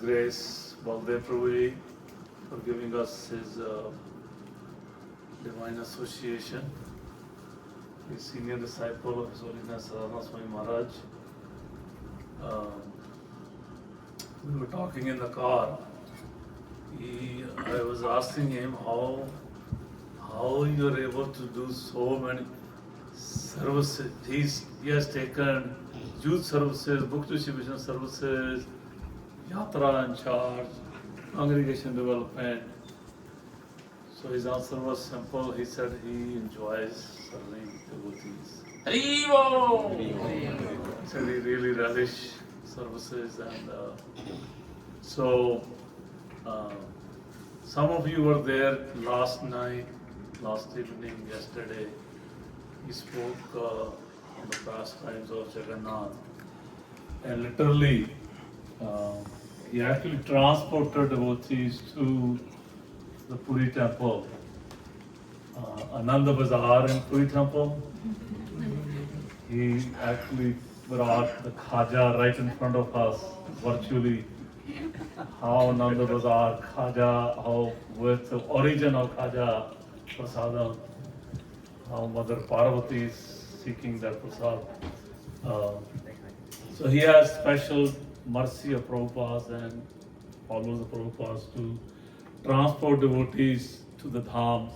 Grace Baldev Prabhu for giving us his divine association. His senior disciple of His Holiness Sadhu Swami Maharaj. We were talking in the car. I was asking him how you are able to do so many services. He has taken youth services, book distribution services, yatra in charge, congregation development. So his answer was simple. He said he enjoys serving devotees. Haribo! He said he really relish services, and so some of you were there last night, last evening, yesterday. He spoke on the pastimes of Jagannath, and literally he actually transported devotees to the Puri temple, Ananda Bazaar in Puri temple. He actually brought the Khaja right in front of us, virtually. How Ananda Bazaar, Khaja, how with the origin of Khaja Prasadam, how Mother Parvati is seeking that prasad. So he has special mercy of Prabhupada and follows the Prabhupada to transport devotees to the dhams.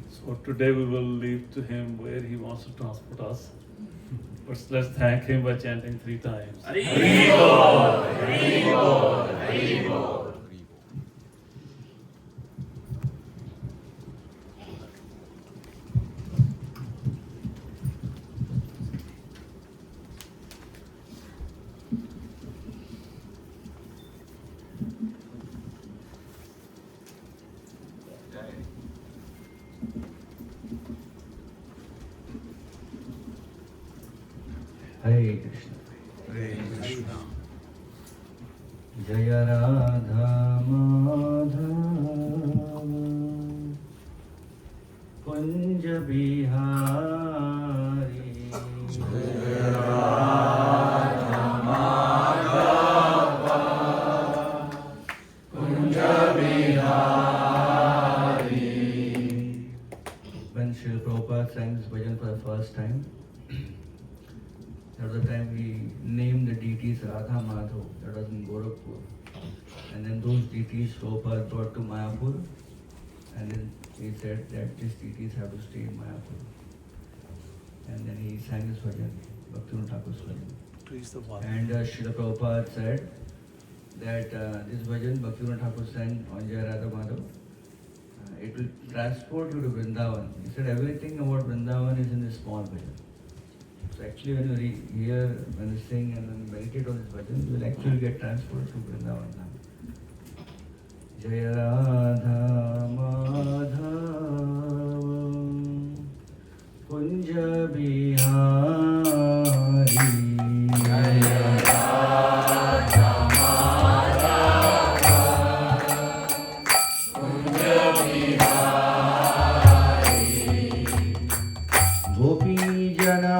So today we will leave to him where he wants to transport us. But let's thank him by chanting 3 times. Haribo! Haribo! Haribo! Hare Krishna. Hare Krishna. Jaya Radha Madhava Kunja Bihari Jaya Radha Madhava Kunja Bihari. When Srila Prabhupada sang this bhajan for the first time, at the time we named the deities Radha Madhav, that was in Gorakhpur. And then those deities Prabhupada brought to Mayapur, and then he said that these deities have to stay in Mayapur. And then he sang this bhajan, Bhaktivinoda Thakur's bhajan. And Srila Prabhupada said that this bhajan Bhaktivinoda Thakur sang on Jaya Radha Madhav, it will transport you to Vrindavan. He said everything about Vrindavan is in this small bhajan. So actually when you hear, when you sing and when you meditate on this bhajan, you will actually get transported to Vrindavan. Jaya Radha Madhava Kunja Bihari Jaya Radha Madhava Kunja Bihari Gopi Jana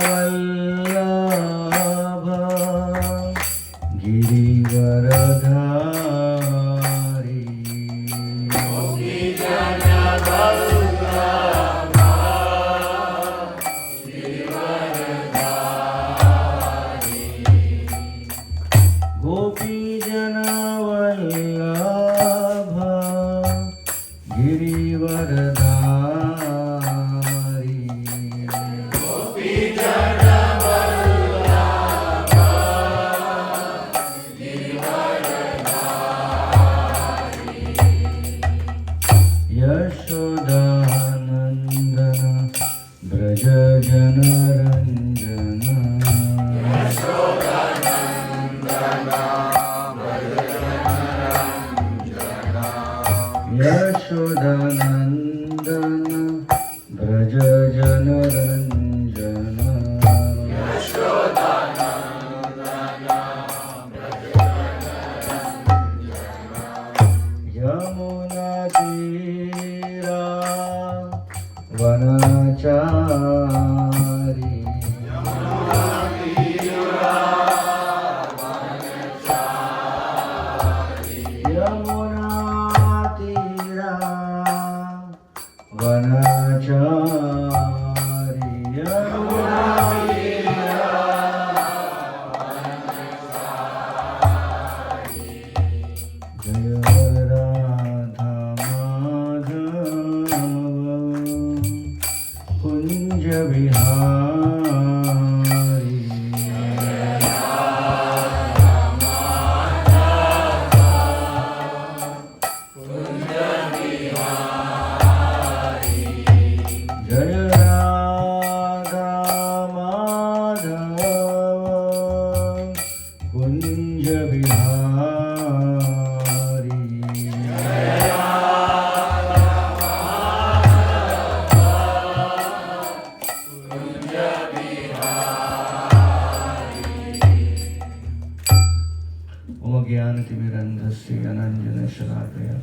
ज्ञानतिमिरन्धस्य अनञ्जनशलाकया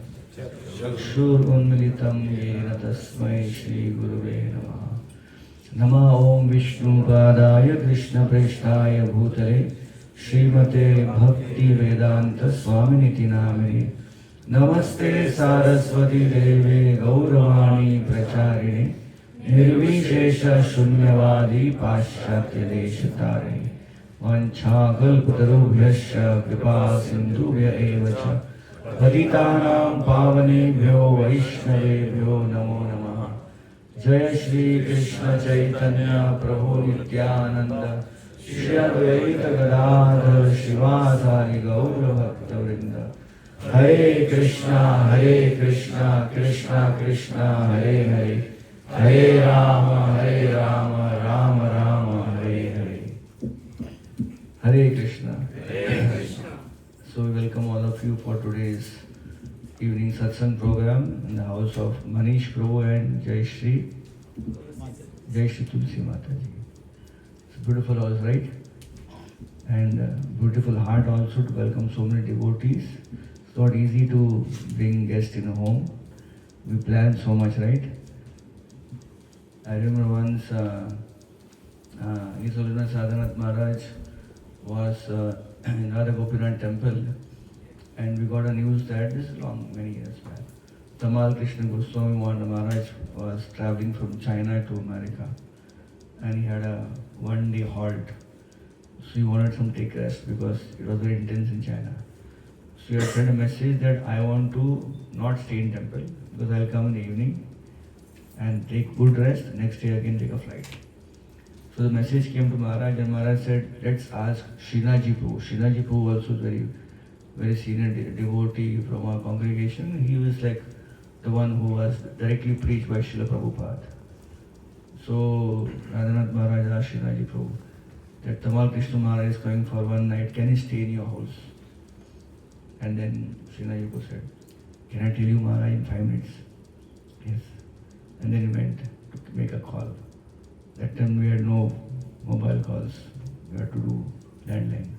चक्षुरुन्मिलितं येन तस्मै श्रीगुरुवे नमः। नमः ॐ विष्णुपादाय कृष्णप्रेष्ठाय भूतले श्रीमते भक्तिवेदान्तस्वामिनिति नामिने। नमस्ते सारस्वती देवे गौरवाणी प्रचारिणे निर्विशेष शून्यवादी पाश्चात्यदेशतारिणे। वंशाकल्पतरुभ्यश्च कृपा सिन्धुभ्य एव च पतितानां पावनेभ्यो वैष्णवेभ्यो नमो नमः। जय श्री कृष्ण चैतन्य प्रभु नित्यानंद श्री अद्वैत गदाधर शिवासादि गौर भक्तवृंद। हरे कृष्णा कृष्णा कृष्णा हरे हरे, हरे Ram Ram Ram Hare Hare. Hare Krishna. So we welcome all of you for today's evening satsang program in the house of Manish Prabhu and Jaishree. Jaishree Tulsi Mataji. It's a beautiful house, right? And beautiful heart also to welcome so many devotees. It's not easy to bring guests in a home. We plan so much, right? I remember once His Holiness Sadhanath Maharaj was in Radha Gopinath temple, and we got a news that this is long, many years back. Tamal Krishna Goswami Maharaj was traveling from China to America, and he had a one-day halt. So he wanted some take rest because it was very intense in China. So he had sent a message that I want to not stay in temple because I'll come in the evening and take good rest. Next day again take a flight. So the message came to Maharaj, and Maharaj said, let's ask Srinaji Prabhu. Srinaji Prabhu also is very senior devotee from our congregation. He was like the one who was directly preached by Srila Prabhupada. So Radhanath Maharaj asked Srinaji Prabhu that Tamal Krishna Maharaj is coming for one night, can he stay in your house? And then Srinaji Prabhu said, can I tell you Maharaj in 5 minutes? Yes. And then he went to make a call. That time we had no mobile calls, we had to do landline.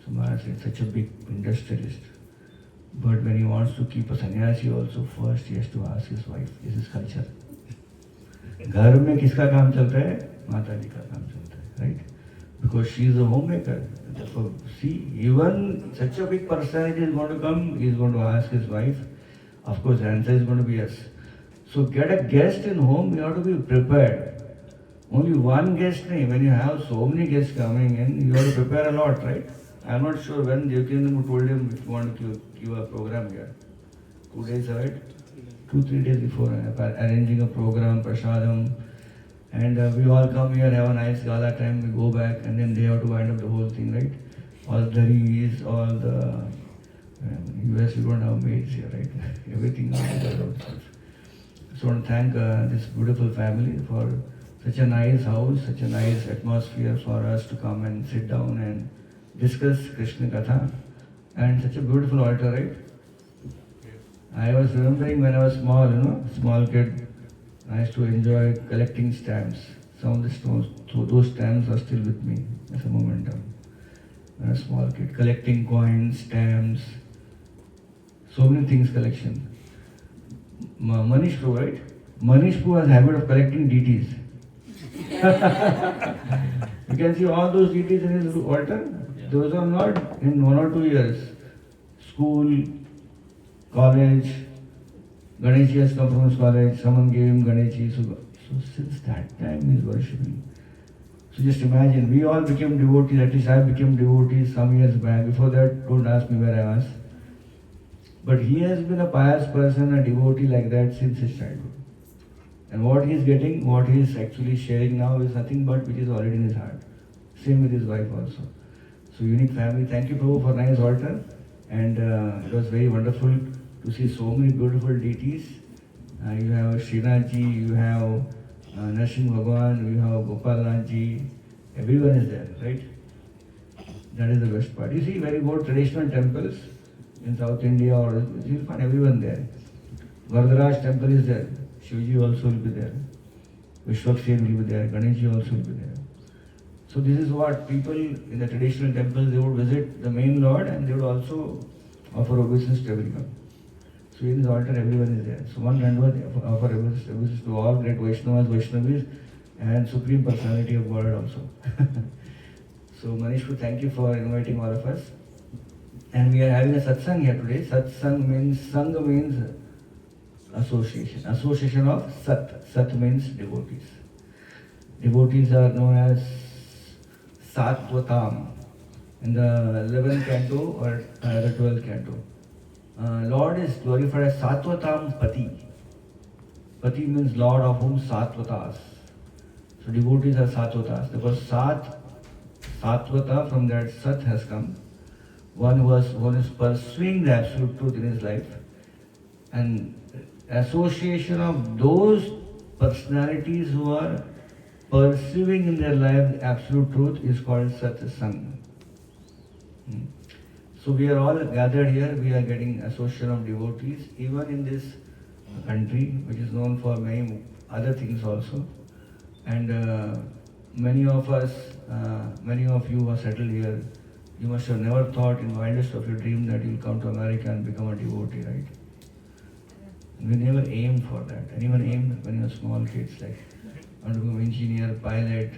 So Maharaj is such a big industrialist. But when he wants to keep a sannyasi also, first he has to ask his wife. This is culture. घर में किसका काम चलता है? माताजी का काम चलता है, right? Because she is a homemaker. So see, even such a big personality is going to come, he is going to ask his wife. Of course, the answer is going to be yes. So get a guest in home, you have to be prepared. Only one guest, when you have so many guests coming in, you have to prepare a lot, right? I am not sure when Devkindu told him if you want to give a program here. 2 days ahead? 2-3 days before, arranging a program, prasadam, and we all come here, have a nice gala time, we go back, and then they have to wind up the whole thing, right? All the dharis, all the US, you don't have maids here, right? Everything else. So I want to thank this beautiful family for such a nice house, such a nice atmosphere for us to come and sit down and discuss Krishna Katha, and such a beautiful altar, right? I was remembering when I was small, small kid, I used to enjoy collecting stamps. Some of the stones, so those stamps are still with me as a momentum. When I was a small kid, collecting coins, stamps, so many things collection. Manish Prabhu, right? Manish Prabhu has a habit of collecting deities. You can see all those deities in his altar. Those are not in 1 or 2 years. School, college, Ganeshi has come from his college, someone gave him Ganeshi. So since that time he is worshipping. So just imagine, we all became devotees, at least I became devotees some years back. Before that, don't ask me where I was. But he has been a pious person, a devotee like that since his childhood. And what he is getting, what he is actually sharing now is nothing but which is already in his heart. Same with his wife also. So unique family. Thank you Prabhu for nice altar. And it was very wonderful to see so many beautiful deities. You have Srinathji, you have Narsimha Bhagwan, you have Gopalnathji. Everyone is there, right? That is the best part. You see, very good traditional temples in South India, or you'll find everyone there. Varadaraj temple is there. Shivji also will be there. Vishwakshen will be there. Ganeshji also will be there. So this is what people in the traditional temples, they would visit the main Lord, and they would also offer obeisance to everyone. So in this altar, everyone is there. So one Dandavad offer obeisance to all great Vaishnavas, Vaishnavis, and Supreme Personality of God also. So Manish, thank you for inviting all of us. And we are having a satsang here today. Satsang means, Sangha means association. Association of Sat. Sat means devotees. Devotees are known as Satvatam in the 11th canto or the 12th canto. Lord is glorified as Satvatam Pati. Pati means Lord of whom Satvatas. So devotees are Satvatas. Because Satvata, from that Sat has come. One who is pursuing the absolute truth in his life, and association of those personalities who are pursuing in their life the absolute truth is called Satsang. So we are all gathered here, we are getting association of devotees, even in this country, which is known for many other things also. And many of us, many of you who are settled here, you must have never thought in the wildest of your dream that you'll come to America and become a devotee, right? We never aimed for that. Anyone aimed when you were small kids, like, I want to become engineer, pilot,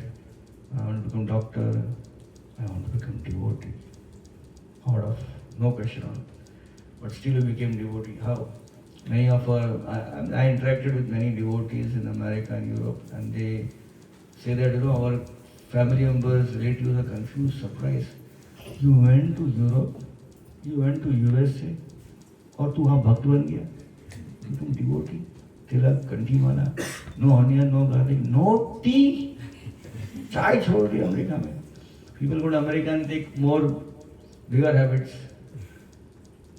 I want to become doctor, I want to become devotee. Out of no question on it. But still we became devotee. How? Many of I interacted with many devotees in America and Europe, and they say that, our family members, relatives are confused, surprised. You went to Europe, you went to USA, और तू वहाँ भक्त बन गया, तुम devotee, तिलक, कंठी माला, no onion, no garlic, no tea, चाय छोड़ दी अमेरिका में. People go to America and take more bigger habits,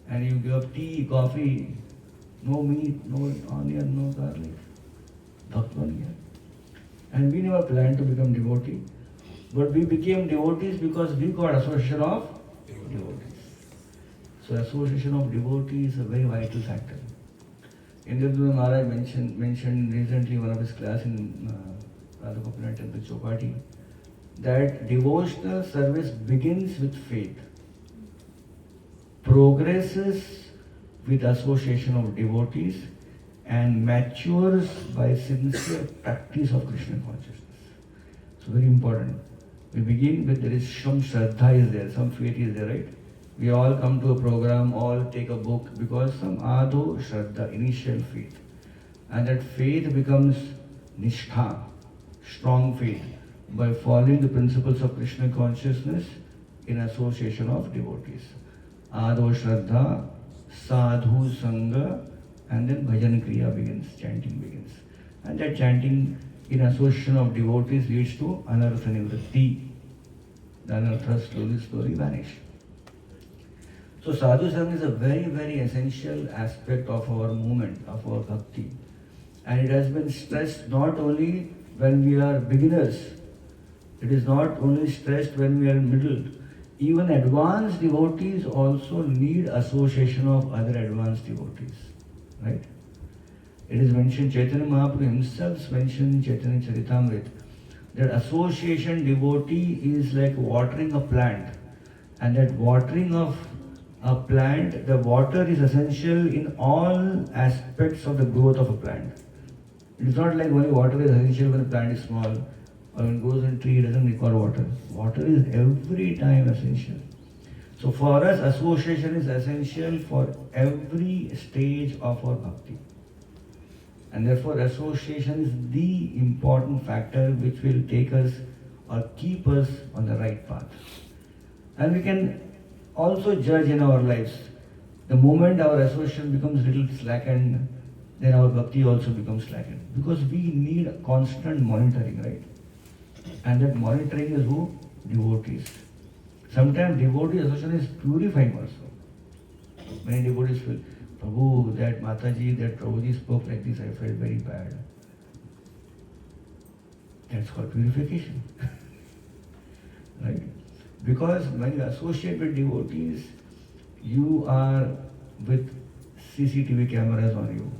and you give up tea, coffee, no meat, no onion, no garlic, bhakt ban gaya. And we never planned to become devotee, but we became devotees because we got association of devotees. So association of devotees is a very vital factor. Indradura Maharaj mentioned recently in one of his class in Radha Gopinath Temple Chowpatty that devotional service begins with faith, progresses with association of devotees, and matures by sincere practice of Krishna consciousness. So very important. We begin with there is some Shraddha is there, some faith is there, right? We all come to a program, all take a book because some Ado Shraddha, initial faith. And that faith becomes Nishtha, strong faith, by following the principles of Krishna consciousness in association of devotees. Ado Shraddha, Sadhu, Sangha, and then Bhajan Kriya begins, chanting begins. And that chanting in association of devotees leads to Anartha Nivritti. The Anarthas slowly vanish. So Sadhu Sangha is a very, very essential aspect of our movement, of our bhakti. And it has been stressed not only when we are beginners, it is not only stressed when we are in middle. Even advanced devotees also need association of other advanced devotees, right? It is mentioned, Chaitanya Mahaprabhu himself mentioned in Chaitanya Charitamrita that association devotee is like watering a plant, and that watering of a plant, the water is essential in all aspects of the growth of a plant. It is not like only water is essential when the plant is small, or when it goes in tree, it doesn't require water. Water is every time essential. So for us, association is essential for every stage of our bhakti. And therefore, association is the important factor which will take us or keep us on the right path. And we can also judge in our lives. The moment our association becomes little slackened, then our bhakti also becomes slackened. Because we need constant monitoring, right? And that monitoring is who? Devotees. Sometimes devotee association is purifying also. Many devotees feel, Prabhu, that Mataji, that Prabhuji spoke like this, I felt very bad. That's called purification. Right? Because when you associate with devotees, you are with CCTV cameras on you.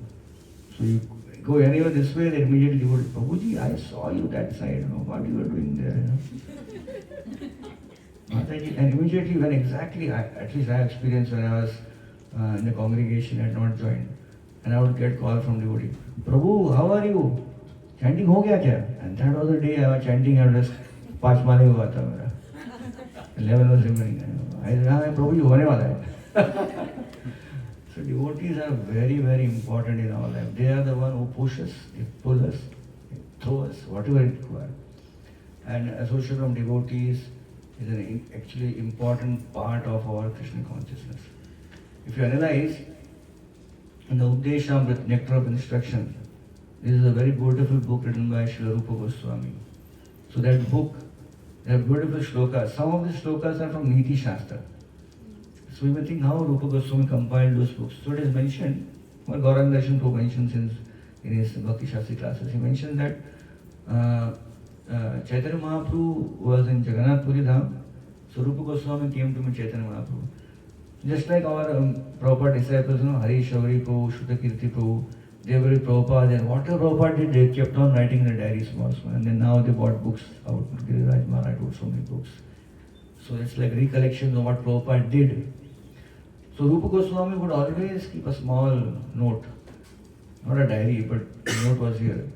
So you go anywhere this way, they immediately devotee, Prabhuji, I saw you that side, what you were doing there. Mataji, and immediately when exactly, at least I experienced when I was in the congregation, had not joined. And I would get call from devotee, Prabhu, how are you? Chanting ho gaya kya? And that was the day I was chanting, I was just 5 male hua tha mera. 11 was remaining. I said, हाँ Prabhu जी होने वाला है. So devotees are very, very important in our life. They are the one who push us, they pull us, they throw us, whatever it requires. And association of devotees is an actually important part of our Krishna consciousness. If you analyze in the Updeshamrit, Nectar of Instruction, this is a very beautiful book written by Srila Rupa Goswami. So that book, there are beautiful shlokas. Some of the shlokas are from Niti Shastra. So we may think how Rupa Goswami compiled those books. So it is mentioned, what Gauranga Darshan Prabhu mentions in his Bhakti Shastri classes. He mentioned that Chaitanya Mahaprabhu was in Jagannath Puri Dham. So Rupa Goswami came to meet Chaitanya Mahaprabhu. Just like our Prabhupada disciples, Hari Shavari Prabhu, Shrutakirti Prabhu, they were with Prabhupada, and whatever Prabhupada did, they kept on writing in the diary small. And then now they bought books out. Giriraj Maharaj wrote so many books. So it's like recollections of what Prabhupada did. So Rupa Goswami would always keep a small note, not a diary, but the note was here.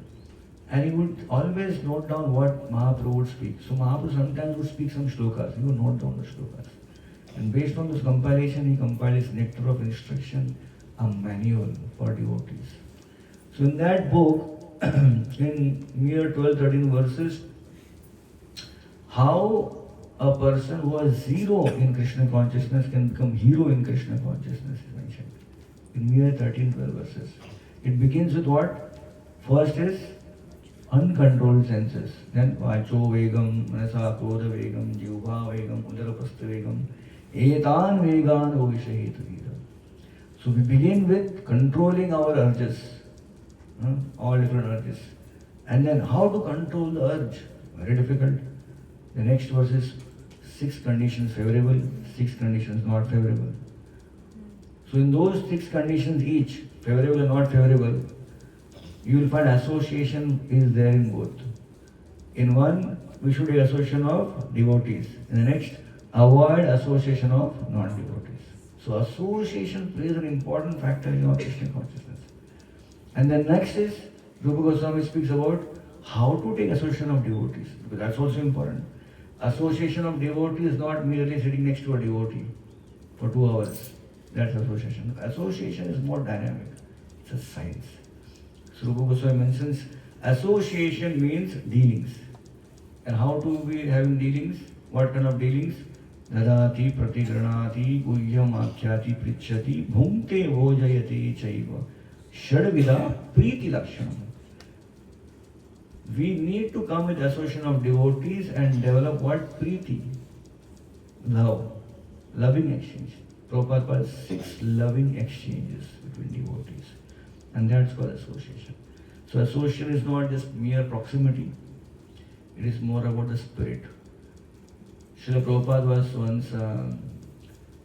And he would always note down what Mahaprabhu would speak. So Mahaprabhu sometimes would speak some shlokas. He would note down the shlokas. And based on this compilation, he compiled his Nectar of Instruction, a manual for devotees. So in that book, in mere 12-13 verses, how a person who was zero in Krishna consciousness can become hero in Krishna consciousness is mentioned. In mere 13-12 verses. It begins with what? First is uncontrolled senses. Then Vacho Vegam, Manasa Krodha Vegam, Jivha Vegam, Udarapastha Vegam, Etan Vegan Ovishahet Vegam. So we begin with controlling our urges, all different urges. And then how to control the urge? Very difficult. The next verse is 6 conditions favorable, 6 conditions not favorable. So in those 6 conditions each, favorable and not favorable, you will find association is there in both. In one, we should take association of devotees. In the next, avoid association of non-devotees. So association plays an important factor in our Krishna consciousness. And then next is, Rupa Goswami speaks about how to take association of devotees, because that's also important. Association of devotee is not merely sitting next to a devotee for 2 hours. That's association. Association is more dynamic. It's a science. So Rupa Goswami mentions association means dealings. And how to be having dealings? What kind of dealings? Dadati, pratigranati, guhyam akhyati, prichati, bhumte vojayate chaiva, shadvida, priti lakshanam. We need to come with association of devotees and develop what? Priti. Love. Loving exchange. Prabhupada calls 6 loving exchanges between devotees. And that's called association. So association is not just mere proximity. It is more about the spirit. Srila Prabhupada was once,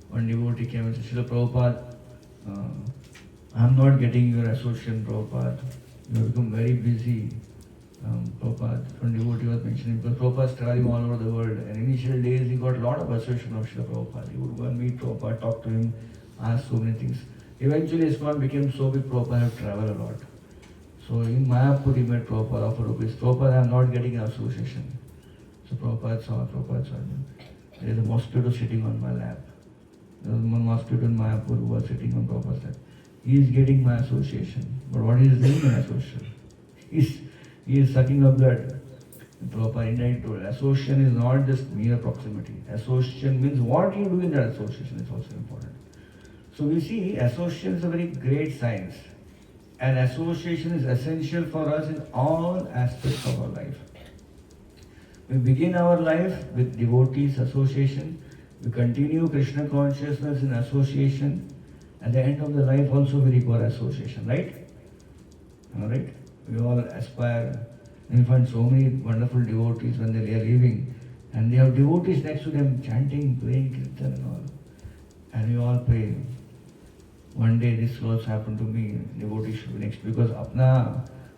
one devotee came and said, Srila Prabhupada, I'm not getting your association, Prabhupada. You have become very busy. Prabhupada, one devotee was mentioning, because Prabhupada is traveling all over the world. And initial days he got a lot of association of Srila Prabhupada. He would go and meet Prabhupada, talk to him, ask so many things. Eventually ISKCON became so big, Prabhupada had to travel a lot. So in Mayapur he met Prabhupada, offered rupees. Prabhupada, I am not getting an association. So Prabhupada saw there is a mosquito sitting on my lap. There was one mosquito in Mayapur who was sitting on Prabhupada's lap. He is getting my association. But what is doing in association? He is sucking up blood. Prabhupada indirectly told, association is not just mere proximity. Association means what you do in that association is also important. So we see association is a very great science. And association is essential for us in all aspects of our life. We begin our life with devotees association. We continue Krishna consciousness in association. At the end of the life also we require association, right? Alright? We all aspire. We find so many wonderful devotees when they are leaving. And they have devotees next to them chanting, praying, kirtan and all. And we all pray. One day this will also happen to me, devotee should be next. Because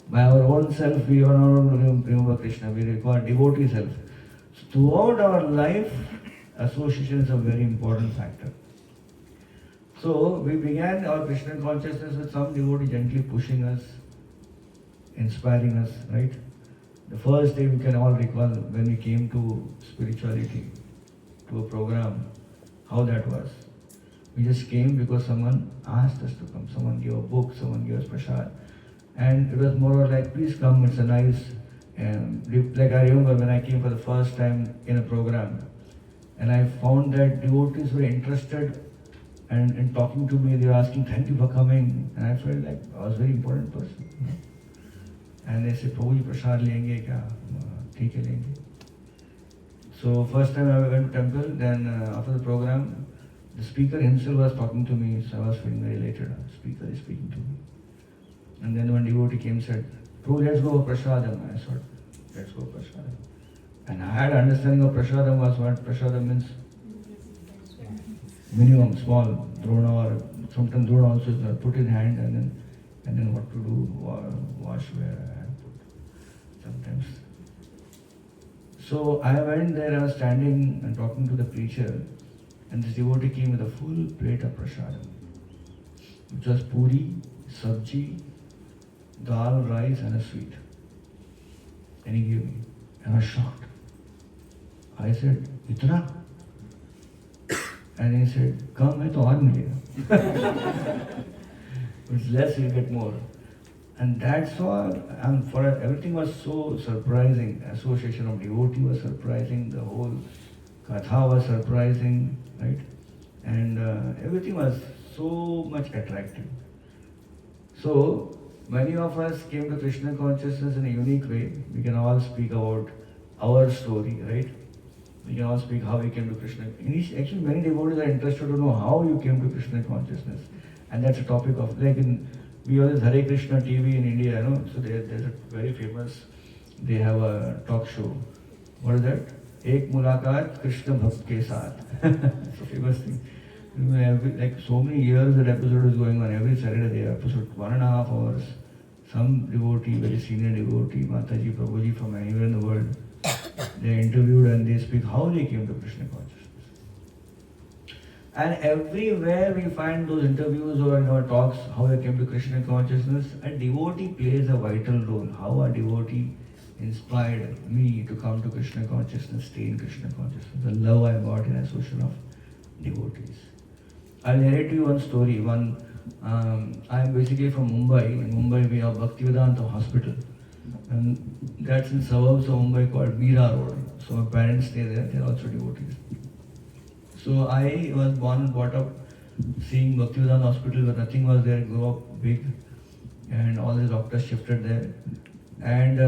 by our own self, we are not remember Krishna, we require devotee self. So throughout our life, association is a very important factor. So we began our Krishna consciousness with some devotee gently pushing us, inspiring us, right? The first day we can all recall when we came to spirituality, to a program, how that was. We just came because someone asked us to come. Someone gave a book, someone gave us prasad. And it was more like, please come, it's a nice, like I remember when I came for the first time in a program, and I found that devotees were interested and in talking to me, they were asking, thank you for coming. And I felt like I was a very important person. And they said, Prabhu ji prasad lenge kya? ठीक है लेंगे. So first time I went to temple, then after the program, the speaker himself was talking to me, so I was feeling very elated. The speaker is speaking to me. And then one devotee came and said, Prabhu, let's go for prasadam. I thought, let's go for prasadam. And I had understanding of prasadam was what prasadam means. Minimum, small, drona, or sometimes drona also is put in hand and then what to do, wash where I have put sometimes. So I went there, I was standing and talking to the preacher, and this devotee came with a full plate of prasadam, which was puri, sabji, dal, rice and a sweet. And he gave me, and I was shocked. I said, Itna? And he said, come, hai to aur milega. It's less, you'll get more. And that's what, and for everything was so surprising. Association of devotee was surprising, the whole katha was surprising, right? And everything was so much attractive. So, many of us came to Krishna consciousness in a unique way. We can all speak about our story, right? We can all speak how we came to Krishna. Actually, many devotees are interested to know how you came to Krishna consciousness. And that's a topic of, like we have this Hare Krishna TV in India, you know, so there's a very famous, they have a talk show. What is that? Ek Mulaqat Krishna Bhakt ke Saath. It's a famous thing. Like so many years that episode is going on, every Saturday they episode 1.5 hours. Some devotee, very senior devotee, Mataji, Prabhuji from anywhere in the world, they are interviewed and they speak how they came to Krishna consciousness. And everywhere we find those interviews or in our talks, how they came to Krishna consciousness, a devotee plays a vital role. How a devotee inspired me to come to Krishna consciousness, stay in Krishna consciousness, the love I got in association of devotees. I'll narrate you one story. I am basically from Mumbai. In Mumbai we have Bhaktivedanta Hospital. And that's in suburbs of Mumbai called Meera Road. So my parents stay there, they're also devotees. So I was born and brought up seeing Bhaktivedanta Hospital where nothing was there, grew up big, and all the doctors shifted there. And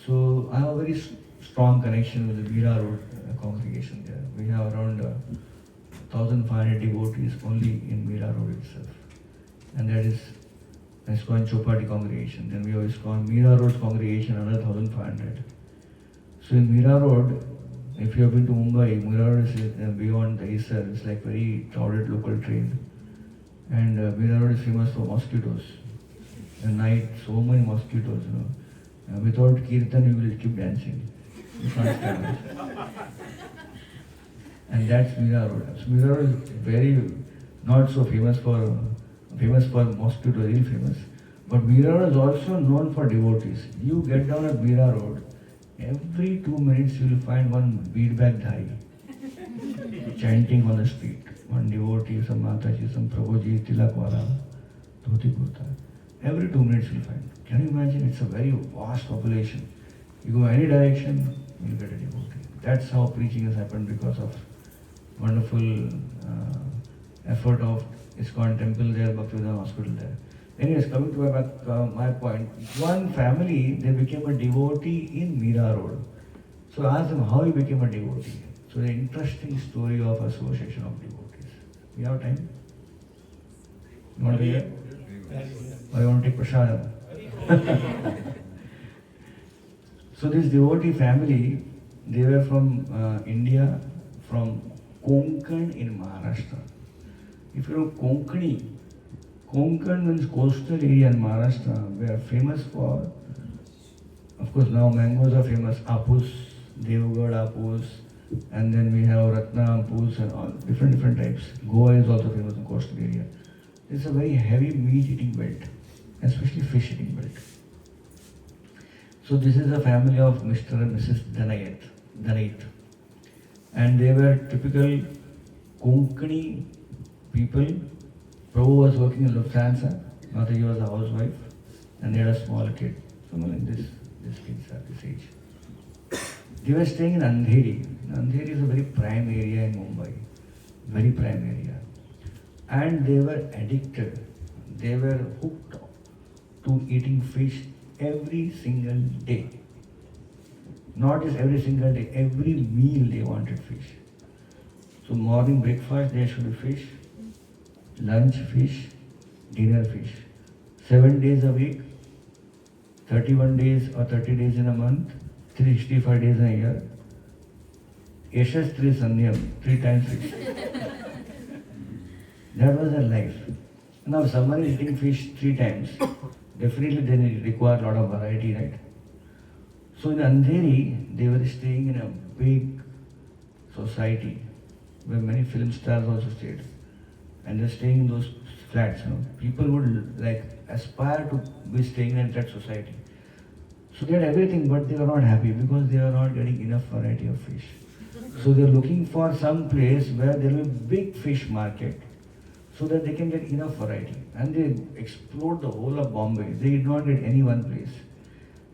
so I have a very strong connection with the Meera Road congregation there. We have around 1,500 devotees only in Meera Road itself. And that is ISKCON Chopati congregation. Then we have ISKCON Meera Road congregation, another 1,500. So in Meera Road, if you have been to Mumbai, Meera Road is beyond the Isar. It's like very crowded local train. And Meera Road is famous for mosquitoes. At night, so many mosquitoes, you know. Without kirtan, you will keep dancing. You can't stand it. And that's Meera Road. So Meera Road is very, not so famous for mosquitoes, really famous. But Meera Road is also known for devotees. You get down at Meera Road, every 2 minutes you will find one beadbag dhai chanting on the street. One devotee, some Mataji, some Prabhuji, Tilakwala, Dhoti Kurta. Every 2 minutes you will find. Can you imagine? It's a very vast population. You go any direction, you get a devotee. That's how preaching has happened because of wonderful effort of ISKCON temple there, Bhaktivedanta hospital there. Anyways, coming to my point, one family, they became a devotee in Meera Road. So I asked them how he became a devotee. So the interesting story of association of devotees. We have time? You want to hear? Or you want to take prasadam? So this devotee family, they were from India, from Konkan in Maharashtra. If you know Konkani, Konkan means coastal area in Maharashtra. We are famous for, of course now mangoes are famous, apus, Devgarh apus, And then we have Ratna pools and all different types. Goa is also famous in coastal area. It's a very heavy meat eating belt, especially fish eating belt. So this is a family of Mr. and Mrs. Danait. And they were typical Konkani people. Prabhu was working in Lufthansa, Mataji was a housewife, and they had a small kid, someone like this kids at this age. They were staying in Andheri. Andheri is a very prime area in Mumbai, very prime area. And they were addicted, they were hooked to eating fish every single day. Not just every single day, every meal they wanted fish. So morning breakfast there should be fish, lunch fish, dinner fish. 7 days a week, 31 days or 30 days in a month, 365 days in a year. Yashastri Sandhyam, 3 times fish. That was their life. Now if someone is eating fish 3 times, definitely they require a lot of variety, right? So in Andheri, they were staying in a big society where many film stars also stayed. And they're staying in those flats. People would like aspire to be staying in that society. So they had everything, but they were not happy because they were not getting enough variety of fish. So they're looking for some place where there will be big fish market so that they can get enough variety. And they explored the whole of Bombay. They did not get any one place.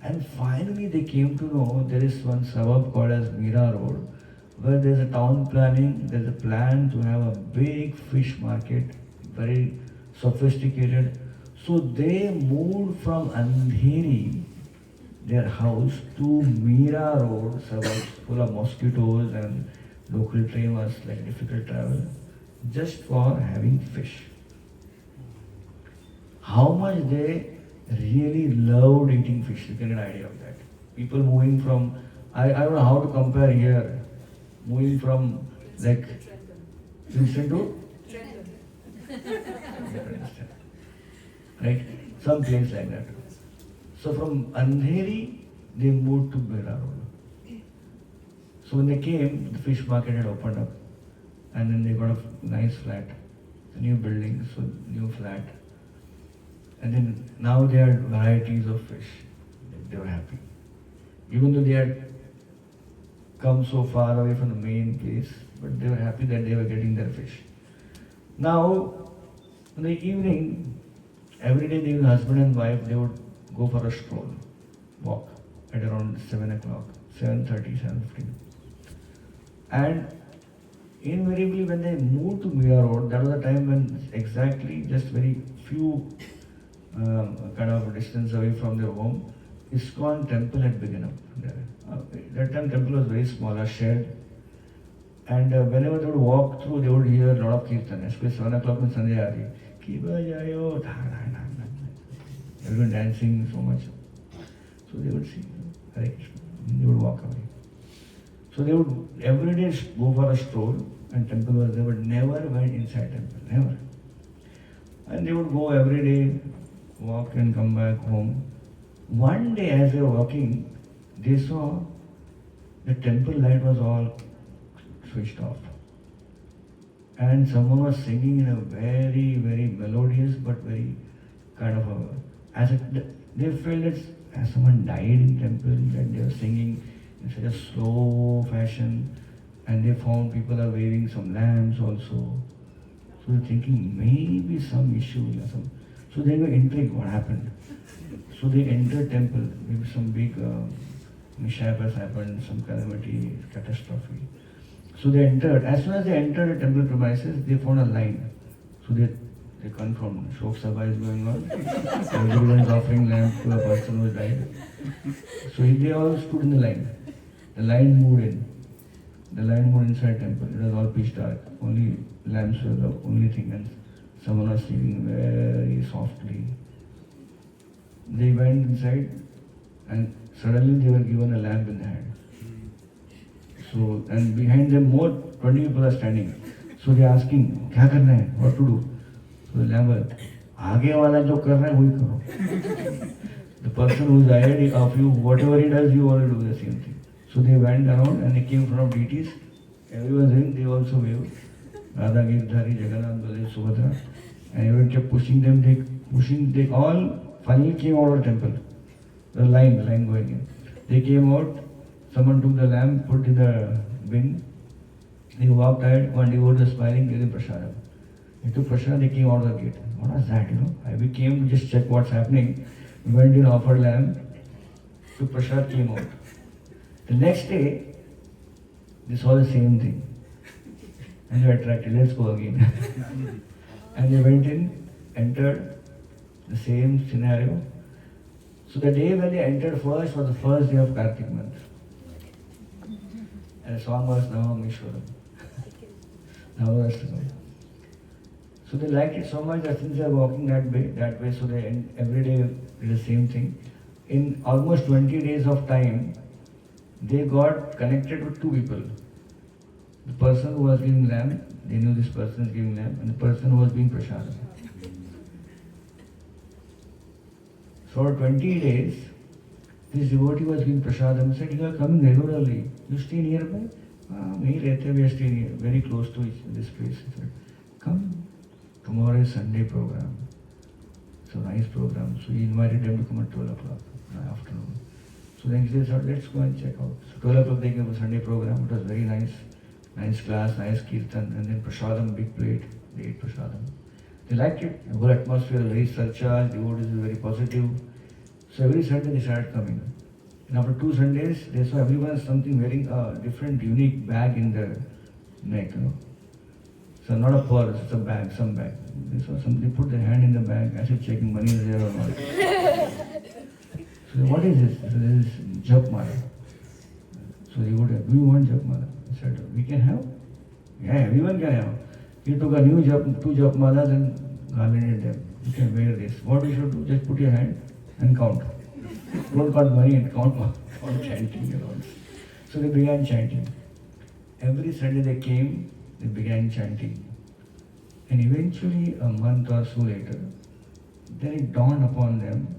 And finally they came to know there is one suburb called as Mira Road, where there's a town planning, there's a plan to have a big fish market, very sophisticated. So they moved from Andheri, their house, to Mira Road, suburbs full of mosquitoes, and local train was like difficult travel, just for having fish. How much they really loved eating fish, you can get an idea of that. People moving from, I don't know how to compare here, moving from like Houston to right, some place like that. So from Andheri they moved to Mira Road. So when they came, the fish market had opened up, and then they got a nice flat, a new building, so new flat. And then now they had varieties of fish. They were happy. Even though they had come so far away from the main place, but they were happy that they were getting their fish. Now, in the evening, every day the husband and wife, they would go for a stroll, walk at around 7 o'clock, 7:30, 7:15. And invariably when they moved to Mira Road, that was a time when exactly just very few kind of distance away from their home, ISKCON temple had begun up there. That time temple was very small, a shed. And whenever they would walk through, they would hear a lot of kirtan, especially 7 o'clock when Sunday Aari. Everyone dancing so much. So they would see, Hare Krishna, they would walk away. So they would every day go for a stroll, and temple was there, but never went inside temple, never. And they would go every day, walk and come back home. One day as they were walking, they saw the temple light was all switched off. And someone was singing in a very, very melodious but very kind of they felt that as someone died in temple, that they were singing in such a slow fashion, and they found people are waving some lamps also. So they're thinking maybe some issue or some. So they were intrigued what happened. So they entered temple, maybe some big mishap has happened, some calamity, catastrophe. So they entered. As soon as they entered the temple premises, they found a line. So they confirmed Shok Sabha is going on. Everyone is offering lamp to a person who died. So they all stood in the line. The line moved in. The line moved inside temple. It was all pitch dark. Only lamps were the only thing, and someone was singing very softly. They went inside, and suddenly they were given a lamp in the hand. So, and behind them more 20 people are standing. So they are asking, क्या करना है? What to do? So the lamp was, आगे वाला जो कर रहा है वही करो. The person who is ahead of you, whatever he does, you also do the same thing. So they went around and they came in front of deities Everyone saying, they also waved. Radha, Girdhari, Jagannath, Baladev, Subhadra. And everyone kept pushing them, they all finally came out of the temple. The line going in. They came out, someone took the lamp, put in the bin. They walked out, one devotee was smiling, gave them prasadam. They took prasadam, they came out of the gate. What was that, We came to just check what's happening. We went in, offered lamp, took prasad, came out. The next day, they saw the same thing. And they were attracted, let's go again. And they went in, entered, the same scenario. So the day when they entered first was the first day of Kartik month. And the song was Navam Ishwaram. Navastakam. So they liked it so much that since they are walking that way, so they every day did the same thing. In almost 20 days of time, they got connected with two people. The person who was giving lamp, they knew this person is giving lamp, and the person who was being prasadam. So for 20 days, this devotee was giving prasadam. He said, you are coming regularly. You stay nearby? We are staying here, very close to this place. He said, come. Tomorrow is Sunday program. So nice program. So he invited them to come at 12 o'clock in the afternoon. So then he said, let's go and check out. So 12 o'clock they gave a Sunday program. It was very nice. Nice class, nice kirtan, and then prasadam, big plate. They ate prasadam. They liked it. The whole atmosphere was very surcharged, devotees were very positive. So every Sunday they started coming. And after 2 Sundays, they saw everyone something wearing a different, unique bag in their neck, So not a purse, it's a bag, some bag. They saw they put their hand in the bag, as if checking money is there or not. So what is this? So this is jap mala. So they would have, do you want jap mala? I said, we can have. Yeah, everyone can have. He took a new two jap malas and garlanded them. You can wear this. What we should do? Just put your hand and count. Don't count money and count chanting. So they began chanting. Every Sunday they came, they began chanting. And eventually, a month or so later, then it dawned upon them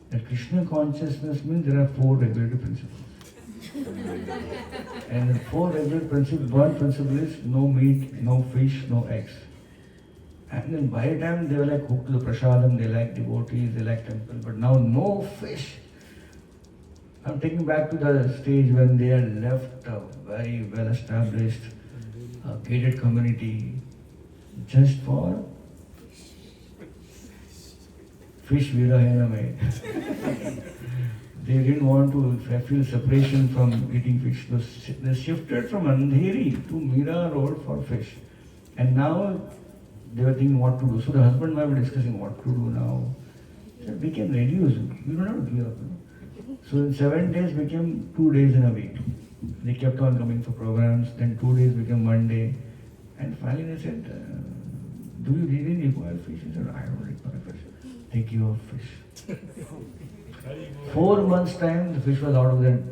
that Krishna consciousness means there are 4 regulative principles. And the 4 regulative principles, one principle is no meat, no fish, no eggs. And then by the time they were like hooked to the prasadam, they like devotees, they like temple, but now no fish. I'm taking back to the stage when they had left a very well established gated community just for fish virahaname. They didn't want to feel separation from eating fish. They shifted from Andheri to Mira Road for fish. And now they were thinking what to do. So the husband and wife were discussing what to do now. They said, we can reduce. We don't have to give up. So in 7 days became 2 days in a week. They kept on coming for programs. Then 2 days became 1 day. And finally they said, do you really require fish? He said, I don't require fish. They give up fish. 4 months time, the fish was out of their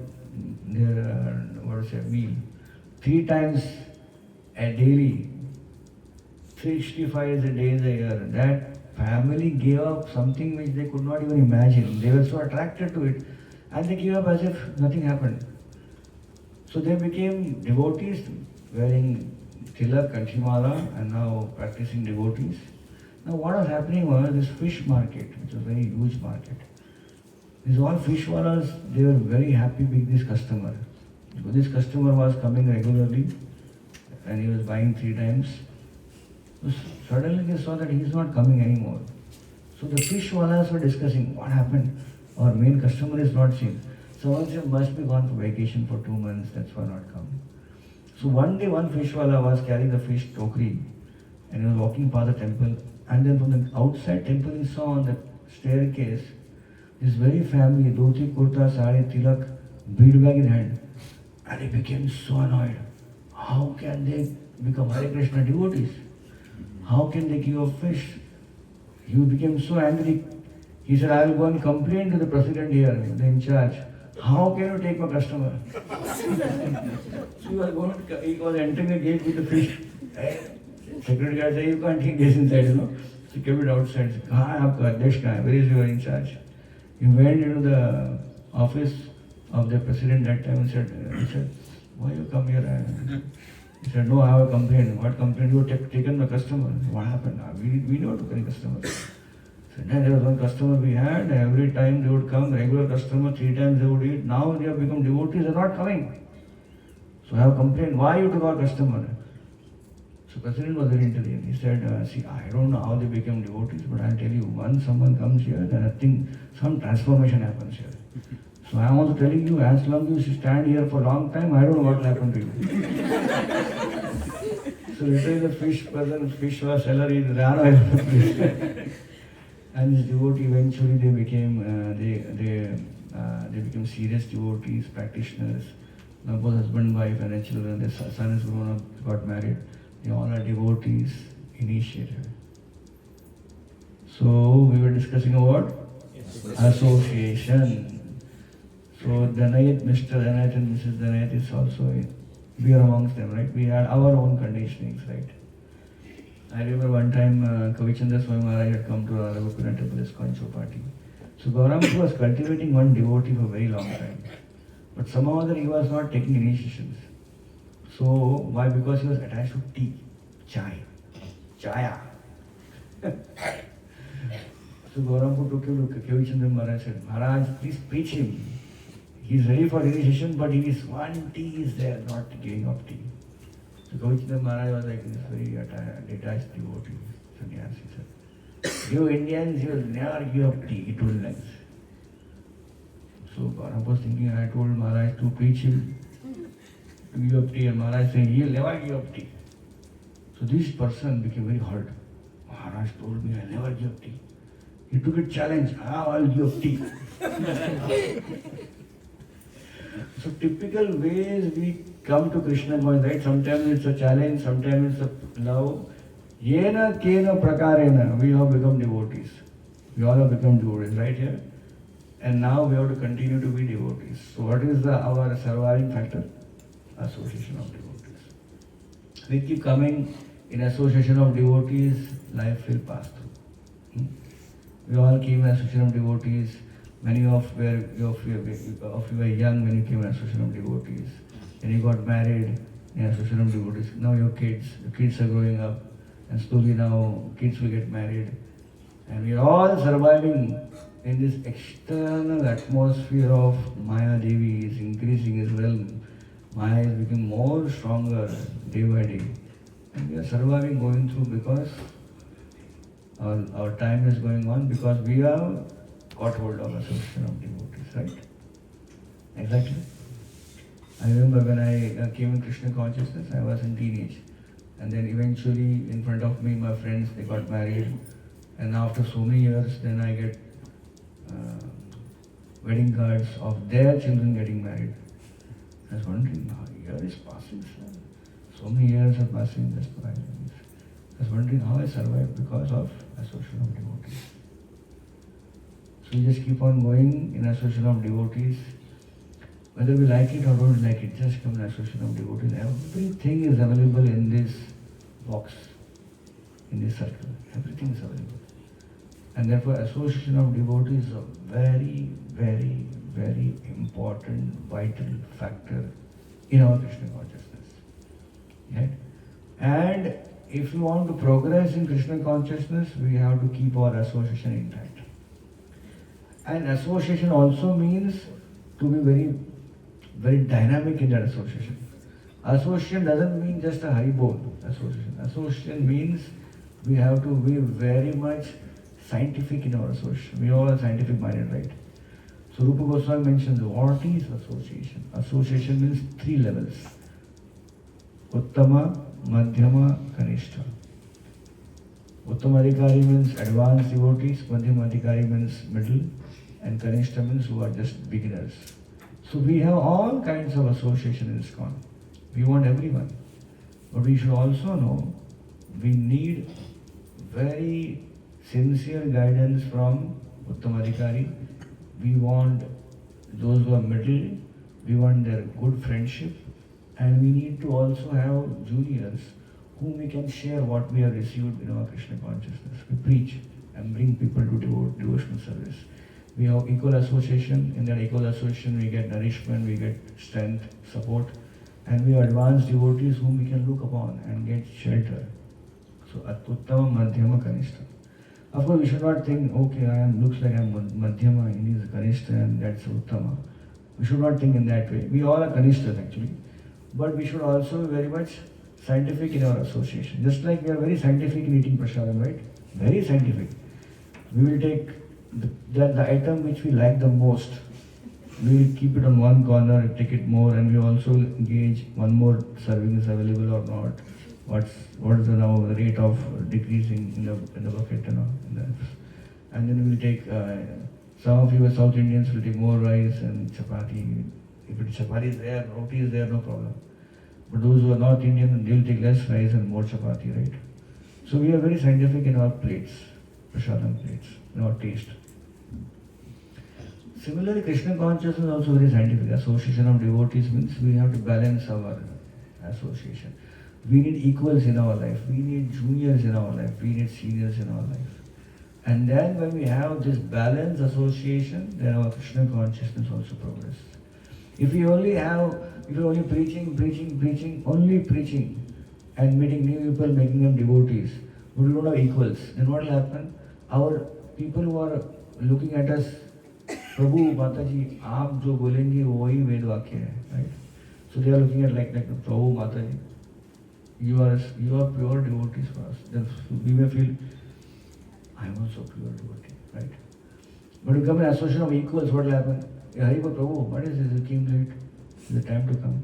meal. 3 times a daily, 365 days a year. That family gave up something which they could not even imagine. They were so attracted to it, and they gave up as if nothing happened. So they became devotees, wearing tilak, kanchimala, and now practicing devotees. Now what was happening was this fish market, which was a very huge market. These all fishwallas, they were very happy with this customer. So this customer was coming regularly and he was buying 3 times. So suddenly they saw that he is not coming anymore. So the fishwallas were discussing what happened. Our main customer is not seen. Someone said, must be gone for vacation for 2 months, that's why not come. So one day one fishwala was carrying the fish tokri and he was walking past the temple, and then from the outside temple he saw on the staircase this very family, dhoti, kurta, sari, tilak, bead bag in hand. And he became so annoyed. How can they become Hare Krishna devotees? How can they give up fish? He became so angry. He said, I will go and complain to the president here, the in charge. How can you take my customer? So he was entering the gate with the fish. Security guard said, you can't take this inside, He kept it outside. He said, where is your in charge? He went into the office of the president that time and said, why you come here? He said, no, I have a complaint. What complaint? You have taken my customer. What happened? We never took any customers. So then there was one customer we had, every time they would come, regular customer, 3 times they would eat. Now they have become devotees, they are not coming. So I have complained, why you took our customer? So President was very intelligent. He said, see, I don't know how they became devotees, but I'll tell you, once someone comes here, then I think some transformation happens here. So I am also telling you, as long as you stand here for a long time, I don't know what will happen to you. So literally the fish was seller, he ran away from the fish. And this devotee eventually they became serious devotees, practitioners. Now both husband, wife and their children, their son is grown up, got married. They all are devotees initiated. So we were discussing about association. So Danayat, Mr. Danayat and Mrs. Danayat is also, we are amongst them, right? We had our own conditionings, right? I remember one time Kavichandra Swami Maharaj had come to our Gopinath Temple Concho party. So Gauramji was cultivating one devotee for a very long time. But somehow or other he was not taking initiations. So why? Because he was attached to tea, chaya. So Gauramji took him to Kavichandra Maharaj and said, Maharaj, please preach him. He is ready for initiation, but he is one tea is there, not giving up tea. So Kavichandra Maharaj was like this very detached devotee, sannyasi. Said, you Indians, you will never give up tea, he told like this. So Gaurav was thinking, I told Maharaj to preach him to give up tea, and Maharaj saying, he will never give up tea. So this person became very hurt. Maharaj told me, I will never give up tea. He took a challenge, I will give up tea. So typical ways we come to Krishna consciousness, right? Sometimes it's a challenge, sometimes it's a love. Yena kena prakarena, we have become devotees. We all have become devotees, right here? And now we have to continue to be devotees. So what is our surviving factor? Association of devotees. We keep coming in association of devotees, life will pass through. We all came in association of devotees. Many of you were young when you came in association of devotees. Then you got married in association of devotees. Now your kids are growing up, and slowly now kids will get married. And we are all surviving in this external atmosphere of Maya Devi is increasing as well. Maya is becoming more stronger day by day. And we are surviving, going through because our time is going on, because we have got hold of association of devotees, right? Exactly. I remember when I came in Krishna consciousness, I was in teenage. And then eventually in front of me, my friends, they got married. And after so many years, then I get wedding cards of their children getting married. I was wondering, how year is passing, sir. So many years are passing just by. I was wondering how I survived because of association of devotees. So we just keep on going in association of devotees. Whether we like it or don't like it, just come in association of devotees. Everything is available in this box, in this circle. Everything is available. And therefore association of devotees is a very, very, very important, vital factor in our Krishna consciousness. Right? And if we want to progress in Krishna consciousness, we have to keep our association intact. And association also means to be very, very dynamic in that association. Association doesn't mean just a Haribol association. Association means we have to be very much scientific in our association. We all are scientific minded, right? So Rupa Goswami mentions what is association. Association means 3 levels. Uttama, Madhyama, Kanishta. Uttama Adhikari means advanced devotees, Madhyama Adhikari means middle, and Kanishta means who are just beginners. So we have all kinds of association in ISKCON. We want everyone. But we should also know we need very sincere guidance from Uttama Adhikari. We want those who are middle, we want their good friendship, and we need to also have juniors whom we can share what we have received in our Krishna consciousness. We preach and bring people to devotional service. We have equal association. In that equal association we get nourishment, we get strength, support, and we are advanced devotees whom we can look upon and get shelter. So Uttama, Madhyama, Kanishta. Of course, we should not think, okay, looks like I'm Madhyama, he is Kanishta and that's Uttama. We should not think in that way. We all are Kanishtas actually. But we should also be very much scientific in our association. Just like we are very scientific in eating prasadam, right? Very scientific. We will take the item which we like the most. We will keep it on one corner, take it more, and we also engage one more serving is available or not. What is the now the rate of decreasing in the bucket, and then we will take some of you as South Indians will take more rice and chapati. If it's chapati is there, roti is there, no problem. But those who are North Indian, they will take less rice and more chapati, right? So we are very scientific in our plates, prasadam plates, in our taste. Similarly, Krishna consciousness is also very scientific. Association of devotees means we have to balance our association. We need equals in our life. We need juniors in our life. We need seniors in our life. And then when we have this balanced association, then our Krishna consciousness also progresses. If you're only preaching, only preaching, and meeting new people, making them devotees, but we don't have equals, then what will happen? Our people who are looking at us, Prabhu, Mataji, आप जो बोलेंगे वही वेद वाक्य है, right? So they are looking at like Prabhu, Mataji, you are pure devotees for us. Then we may feel, I am also pure devotee, right? But you come in association of equals, what will happen? Hari Prabhu, what is this? You came late. Is the time to come?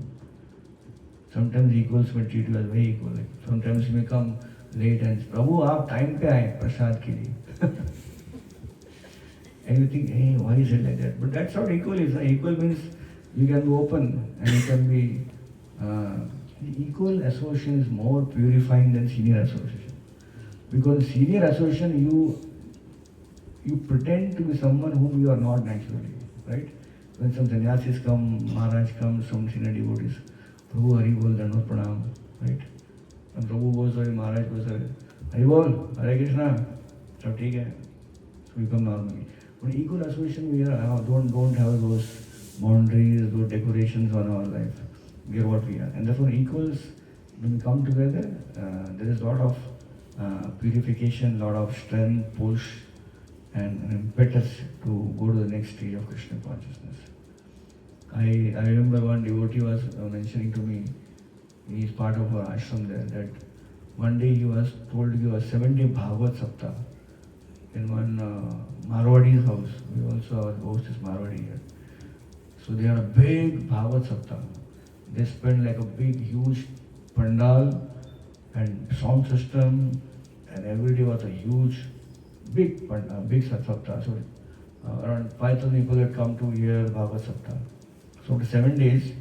Sometimes equals will treat you as very equal. Like sometimes you may come late and say, Prabhu, आप time पे आए प्रसाद के लिए. And you think, hey, why is it like that? But that's what equal is. Equal means you can be open and you can be. Equal association is more purifying than senior association. Because senior association, you pretend to be someone whom you are not naturally, right? When some sannyasis come, Maharaj comes, some senior devotees, Prabhu Hari Bol, Dandavat Pranam, right? And Prabhu goes away, Maharaj goes away, Hari Bol, Hare Krishna, so ठीक है, so we come normally. But equal association, we don't have those boundaries, those decorations on our life. We are what we are. And therefore equals, when we come together, there is a lot of purification, lot of strength, push, and an impetus to go to the next stage of Krishna consciousness. I remember one devotee was mentioning to me, he is part of our ashram there, that one day he was told to give a 7-day Bhagavad Saptah in one Marwadi's house. We also, our host is Marwadi here. So they had a big Bhagavad Saptah. They spent like a big, huge pandal and sound system, and every day was a huge, big saptah. So around 5,000 people had come to hear Bhagavad Saptah. So after 7 days,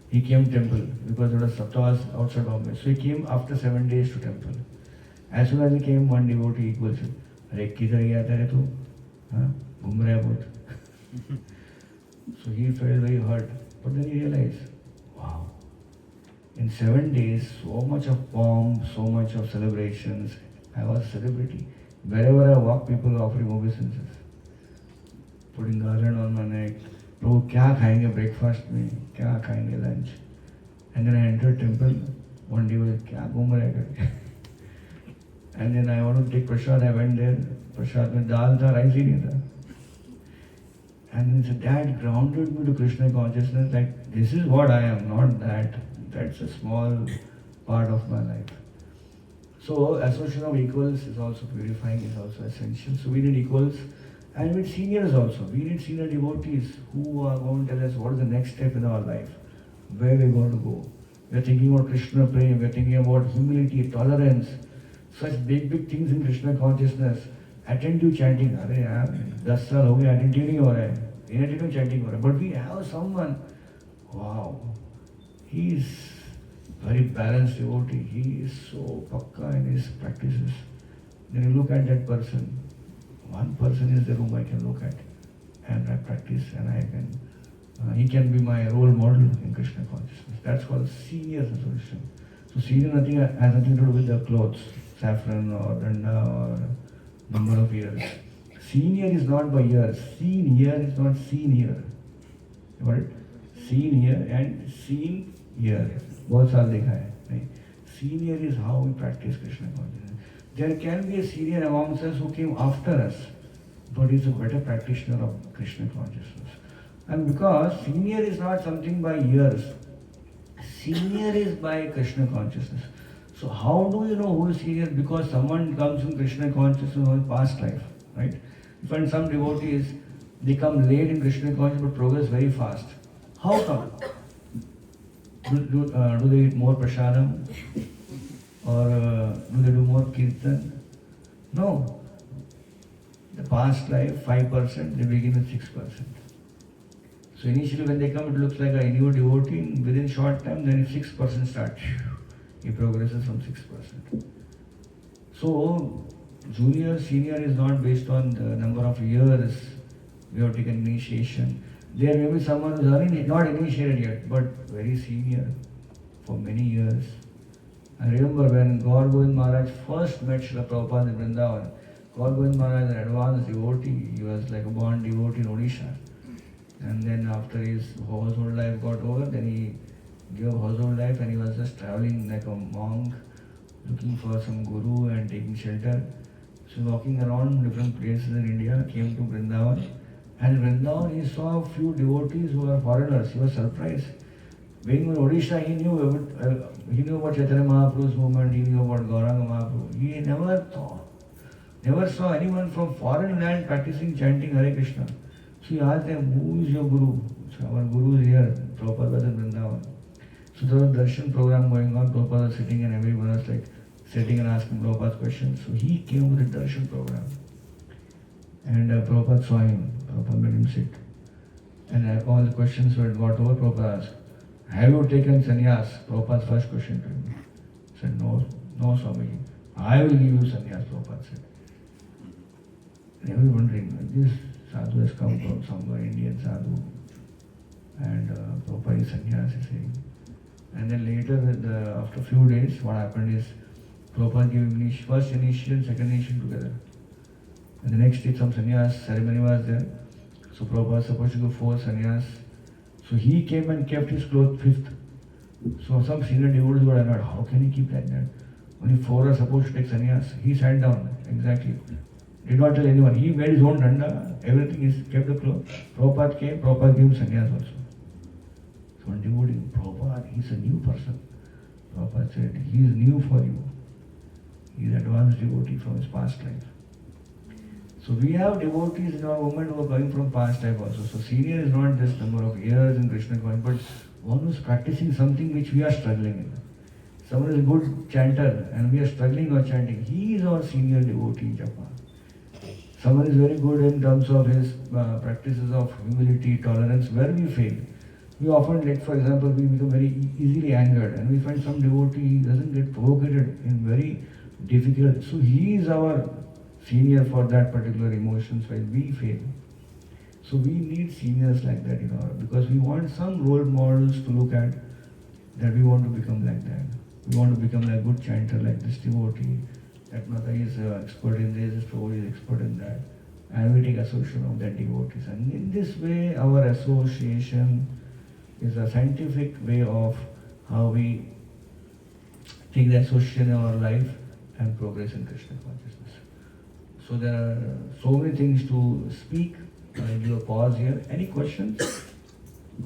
he came temple because the saptah was outside Bombay. So he came after 7 days to temple. As soon as he came, one devotee equals him. Arey kidhar gaya tere tu? Ghum raha hai bahut. So he felt very hurt. But then he realized, wow, in 7 days, so much of pomp, so much of celebrations. I was a celebrity. Wherever I walk, people are offering obeisances. Putting garland on my neck. Prabhu, kya khayenge breakfast mein? Kya khayenge lunch? And then I entered temple. One day was, kya ghum rahe kar? And then I wanted to take prasad. I went there. Prasad mein dal tha, rice hi nahi tha. And then that grounded me to Krishna consciousness, like this is what I am, not that. That's a small part of my life. So association of equals is also purifying, is also essential. So we need equals, and we need seniors also. We need senior devotees who are going to tell us what is the next step in our life, where we're going to go. We're thinking about Krishna Prem, we're thinking about humility, tolerance, such big things in Krishna consciousness. Attentive chanting, अरे यार 10 साल हो गए attentive नहीं हो रहा है, inattentive chanting हो रहा है. But we have someone, wow, he is very balanced devotee, he is so pakka in his practices. Then you look at that person, one person is the whom I can look at and I practice and I can, he can be my role model in Krishna consciousness. That's called senior association. So senior has nothing to do with the clothes, saffron or danda or number of years. Senior is not by years. Seen here is not seen here. You got it? Seen here and seen here. बहुत साल देखा है नहीं. Senior is how we practice Krishna consciousness. There can be a senior amongst us who came after us, but is a better practitioner of Krishna consciousness. And because senior is not something by years, senior is by Krishna consciousness. So how do you know who is senior? Because someone comes in Krishna consciousness in past life, right? You find some devotees, they come late in Krishna consciousness but progress very fast. How come? Do they eat more prasadam? Or do they do more kirtan? No. The past life, 5%, they begin with 6%. So initially when they come, it looks like a new devotee. Within short time, then 6% starts. He progresses from 6%. So junior, senior is not based on the number of years we have taken initiation. There may be someone who is not initiated yet, but very senior for many years. I remember when Gaur Govind Maharaj first met Srila Prabhupada in Vrindavan. Gaur Govind Maharaj, an advanced devotee, he was like a born devotee in Odisha. And then after his household life got over, then he gave household life and he was just traveling like a monk, looking for some guru and taking shelter. So walking around different places in India, came to Vrindavan. And in Vrindavan he saw a few devotees who were foreigners. He was surprised. Being in Odisha, he knew about Chaitanya Mahaprabhu's movement, he knew about Gauranga Mahaprabhu. He never saw anyone from foreign land practicing chanting Hare Krishna. So he asked them, who is your guru? So our guru is here, Prabhupada was in Vrindavan. So there was a darshan program going on, Prabhupada was sitting and everyone was like sitting and asking Prabhupada questions. So he came with a darshan program. And Prabhupada saw him, Prabhupada made him sit. And all the questions were got over, Prabhupada asked, have you taken sannyas? Prabhupada's first question to him. He said, no Swamiji. I will give you sannyas, Prabhupada said. And everyone wondering, this Sadhu has come from somewhere, Indian Sadhu. And Prabhupada is sannyas, he's saying. And then later, after a few days, what happened is, Prabhupada gave first initiation, second initiation together. And the next day, some sannyas ceremony was there. So Prabhupada was supposed to give 4 sannyas. So he came and kept his clothes 5th. So some senior devotees were annoyed. How can he keep like that? Only 4 are supposed to take sannyas. He sat down, exactly. Did not tell anyone. He made his own danda. Everything is kept the clothes. Prabhupada came, Prabhupada gave him sannyas also. So one devotee, Prabhupada, he's a new person. Prabhupada said, he is new for you. He is advanced devotee from his past life. So we have devotees in our movement who are coming from past life also. So senior is not just number of years in Krishna consciousness, but one who is practicing something which we are struggling in. Someone is a good chanter and we are struggling or chanting. He is our senior devotee in Japa. Someone is very good in terms of his practices of humility, tolerance, where we fail. We often, like for example, we become very easily angered and we find some devotee doesn't get provocated in very difficult. So he is our senior for that particular emotions while we fail. So we need seniors like that in our, because we want some role models to look at, that we want to become like that. We want to become like a good chanter like this devotee, that Mataji is expert in this Prabhu is expert in that. And we take association of that devotees. And in this way, our association is a scientific way of how we take the association in our life and progress in Krishna consciousness. So there are so many things to speak. I'll do a pause here. Any questions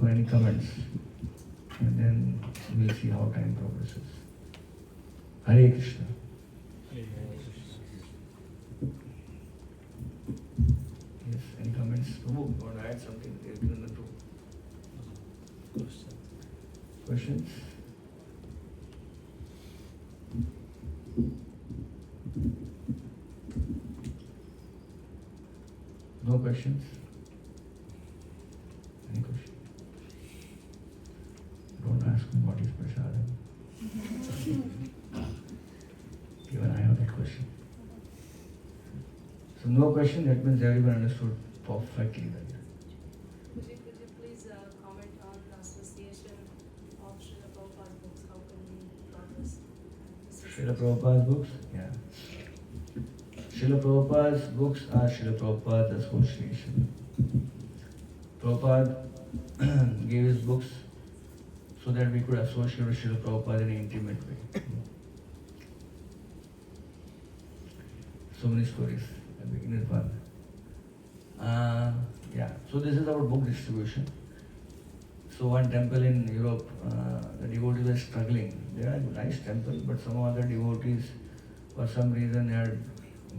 or any comments? And then we'll see how time progresses. Hare Krishna. Yes, any comments? Prabhu, you want to add something? Questions? No questions? Any question? Don't ask me what is prasadam. Even I have that question. So no question, that means everyone understood perfectly well. Could you please comment on the association of Srila Prabhupada's books? How can we progress? Srila Prabhupada's books? Yeah. Srila Prabhupada's books are Srila Prabhupada's association. Prabhupada gave his books so that we could associate with Srila Prabhupada in an intimate way. So many stories. I'll begin with one. So this is our book distribution. So one temple in Europe, the devotees were struggling. They are a nice temple, but some other devotees, for some reason, had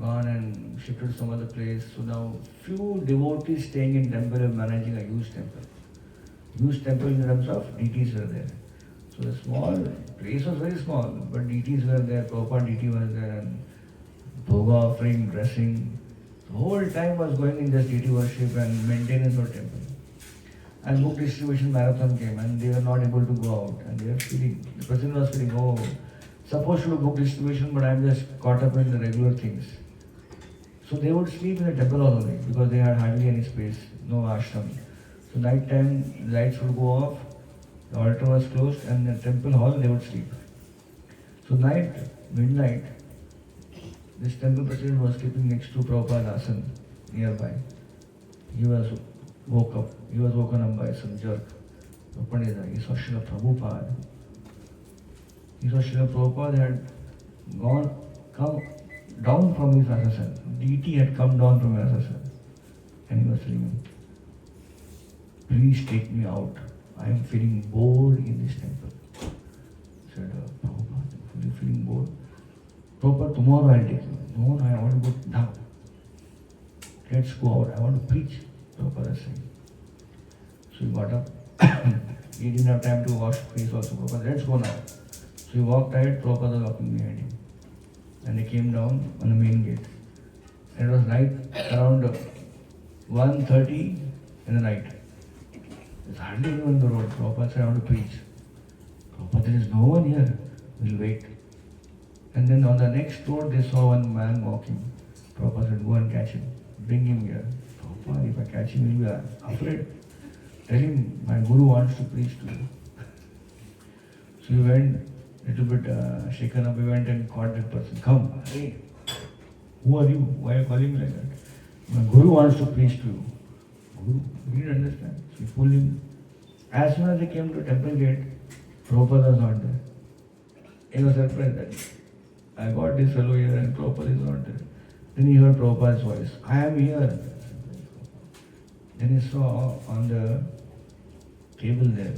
gone and shifted to some other place. So now few devotees staying in temple are managing a huge temple. Huge temple in terms of deities were there. So the small place was very small, but deities were there, Prabhupada deity was there, and bhoga offering, dressing. The whole time was going in just deity worship and maintenance of temple. And book distribution marathon came and they were not able to go out. And they were feeling, the president was feeling, oh, supposed to do book distribution, but I'm just caught up in the regular things. So they would sleep in the temple all the way because they had hardly any space, no ashram. So night time, lights would go off, the altar was closed, and in the temple hall they would sleep. So midnight, this temple president was sleeping next to Prabhupada Asan nearby. He was woken up by some jerk. Opened his eyes, he saw Srila Prabhupada. He saw Srila Prabhupada had come down from his assassin. Deity had come down from his assassin. And he was telling him, please take me out. I am feeling bored in this temple. He said, Prabhupada, are you feeling bored? Prabhupada, tomorrow I'll take you. No, I want to go now. Let's go out. I want to preach. Prabhupada saying. So he got up. He didn't have time to wash face also. Prabhupada, let's go now. So he walked ahead, Prabhupada was walking behind him. And they came down on the main gate. And it was night, around 1:30 in the night. There's hardly anyone on the road. Prabhupada said, I want to preach. Prabhupada, there is no one here. We'll wait. And then on the next road, they saw one man walking. Prabhupada said, go and catch him. Bring him here. Prabhupada, if I catch him, he'll be afraid. Tell him, my guru wants to preach to you. So he went, little bit shaken up, he went and caught that person. Come, hey, who are you? Why are you calling me like that? My guru wants to preach to you. Guru, he didn't understand. So he pulled him. As soon as they came to temple gate, Prabhupada was not there. He was surprised that I got this fellow here and Prabhupada is not there. Then he heard Prabhupada's voice. I am here. Then he saw on the table there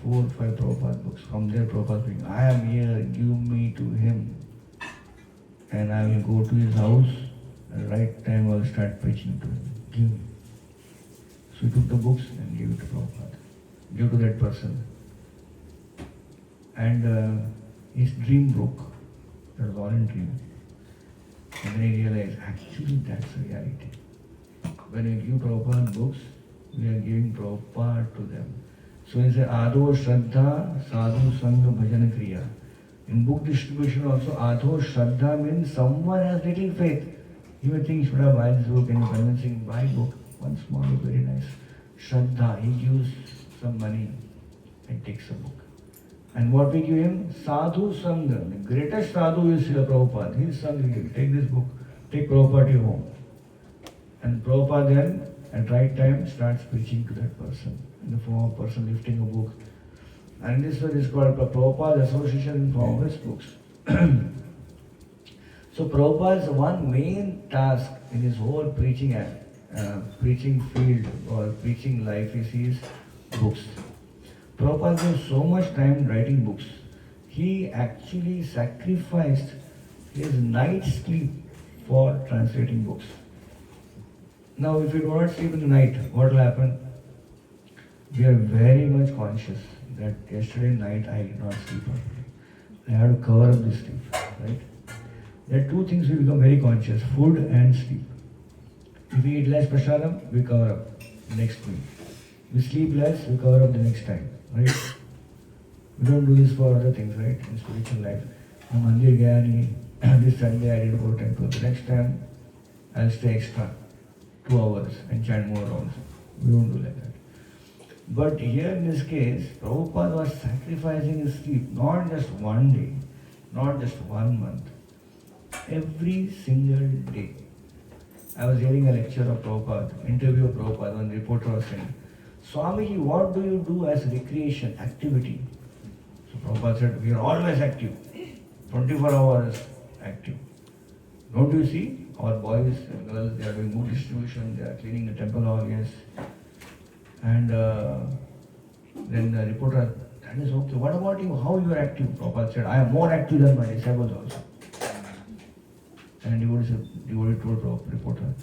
4 or 5 Prabhupada books. From there Prabhupada saying, I am here, give me to him. And I will go to his house. At the right time I will start preaching to him. Give me. So he took the books and gave it to Prabhupada. Gave to that person. And his dream broke. That was all in dream. And then he realized, actually that's reality. When we give Prabhupada books, we are giving Prabhupada to them. So he said, Adho Shraddha Sadhu Sangha Bhajan Kriya. In book distribution also, Adho Shraddha means someone has little faith. You may think, should I buy this book? And you convince him, buy book. One small book, very nice. Shraddha, he gives some money and takes a book. And what we give him? Sadhu Sangha. The greatest sadhu is Srila Prabhupada. His Sangha, take this book, take Prabhupada to your home. And Prabhupada then, at right time, starts preaching to that person in the form of a person lifting a book. And this one is called Prabhupada's Association in form of his books. So Prabhupada's one main task in his whole preaching field or preaching life is his books. Prabhupada spent so much time writing books. He actually sacrificed his night sleep for translating books. Now, if you do not sleep in the night, what will happen? We are very much conscious that yesterday night I did not sleep properly. I had to cover up the sleep, right? There are two things we become very conscious, food and sleep. If we eat less prasadam, we cover up the next meal. We sleep less, we cover up the next time, right? We don't do this for other things, right? In spiritual life. I'm mandir gaya nahi. This Sunday I didn't go to temple. The next time I'll stay extra 2 hours and chant more rounds. We don't do like that. But here in this case, Prabhupada was sacrificing his sleep, not just one day, not just 1 month, every single day. I was hearing a lecture of Prabhupada, interview of Prabhupada, one reporter was saying, Swamiji, what do you do as recreation, activity? So Prabhupada said, we are always active, 24 hours active. Don't you see our boys and girls, they are doing book distribution, they are cleaning the temple hall, yes. And then the reporter, that is okay. What about you? How you are active? Prabhupada said, I am more active than my disciples also. And devotee told reporter,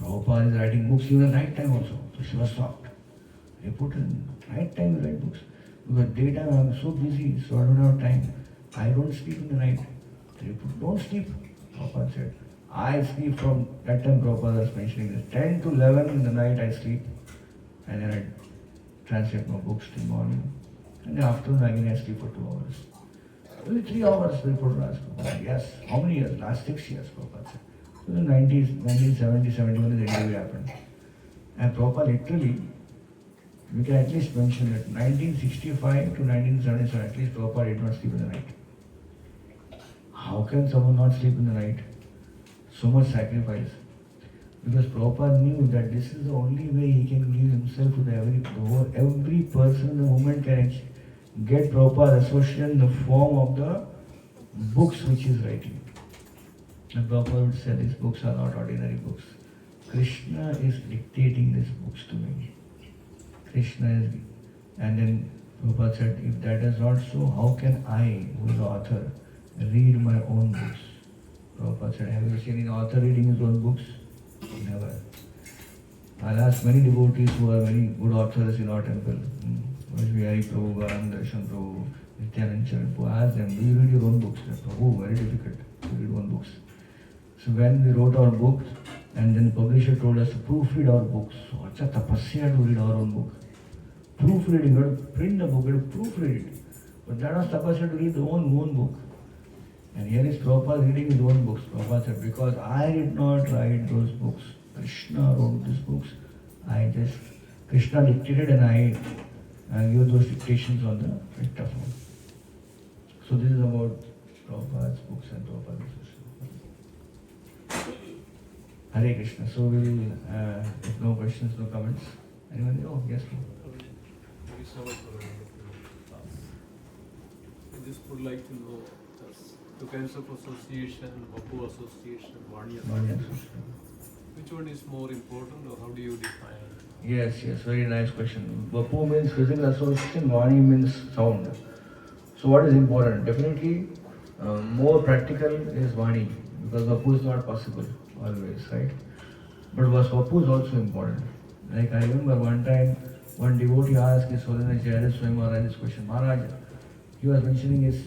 Prabhupada is writing books even at night time also. So she was shocked. Reporter, night time you write books. Because daytime I am so busy, so I don't have time. I don't sleep in the night. The reporter, don't sleep. Prabhupada said, I sleep from that time. Prabhupada was mentioning this. 10 to 11 in the night I sleep. And then I translate my books till morning. And then afternoon again I sleep for 2 hours. Only 3 hours, the reporter asked Prabhupada. Yes, how many years? Last 6 years, Prabhupada said. So in the 90s, 1970, 71 the interview happened. And Prabhupada literally, we can at least mention that 1965 to 1977, at least Prabhupada did not sleep in the night. How can someone not sleep in the night? So much sacrifice. Because Prabhupada knew that this is the only way he can give himself to every person in the movement can get Prabhupada association in the form of the books which he is writing. And Prabhupada would say these books are not ordinary books. Krishna is dictating these books to me. Krishna is, and then Prabhupada said, if that is not so, how can I, who is the author, read my own books? Prabhupada said, have you seen an author reading his own books? Never. I'll ask many devotees who are very good authors in our temple. Jaishree Prabhu, Darshan Prabhu, Nityanand Charan Prabhu, ask them, do you read your own books? Prabhu, very difficult to read own books. So when we wrote our books, and then the publisher told us to proofread our books. So what's a tapasya to read our own book? Proofreading, you have to print the book, you have to proofread it. But that was tapasya to read the own book. And here is Prabhupada reading his own books. Prabhupada said, because I did not write those books. Krishna wrote these books. Krishna dictated and I gave those dictations on the dictaphone. So this is about Prabhupada's books and Prabhupada's association. Hare Krishna. So we'll, if no questions, no comments. Anyone? Oh, yes, please. Thank you so much for a wonderful class. I just would like to know the kinds of association, Vapu association, Vani association. Which one is more important or how do you define it? Yes, very nice question. Vapu means physical association, Vani means sound. So what is important? Definitely more practical is Vani because Vapu is not possible always, right? But Vapu is also important. Like I remember one time, one devotee asked His Holiness Jaishree Maharaj this question. Maharaj, he was mentioning his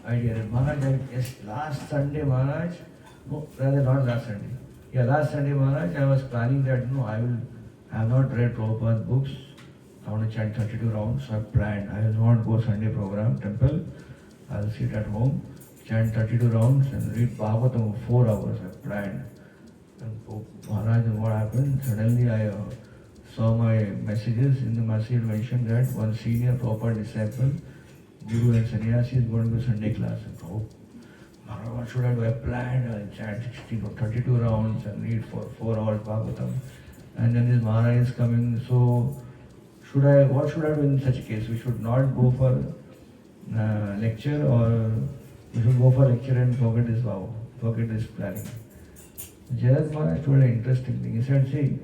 idea that Maharaj, yes, last Sunday Maharaj, no, rather not last Sunday. Yeah, last Sunday Maharaj, I was planning that, no, I have not read Prabhupada's books. I want to chant 32 rounds, so I planned. I will not go Sunday program, temple. I will sit at home, chant 32 rounds and read Bhagavatam for 4 hours. I planned. And Maharaj, what happened? Suddenly I saw my messages. In the message mentioned that one senior Prabhupada disciple, Guru and Sannyasi is going to do Sunday class. Oh, Maharaj, what should I do? I planned, I'll chant 16 or 32 rounds and read for 4 hours Bhagavatam. And then this Maharaj is coming, so what should I do in such a case? We should not go for lecture or we should go for lecture and forget this vow, forget this planning. Jaishree Maharaj told an interesting thing. He said, see,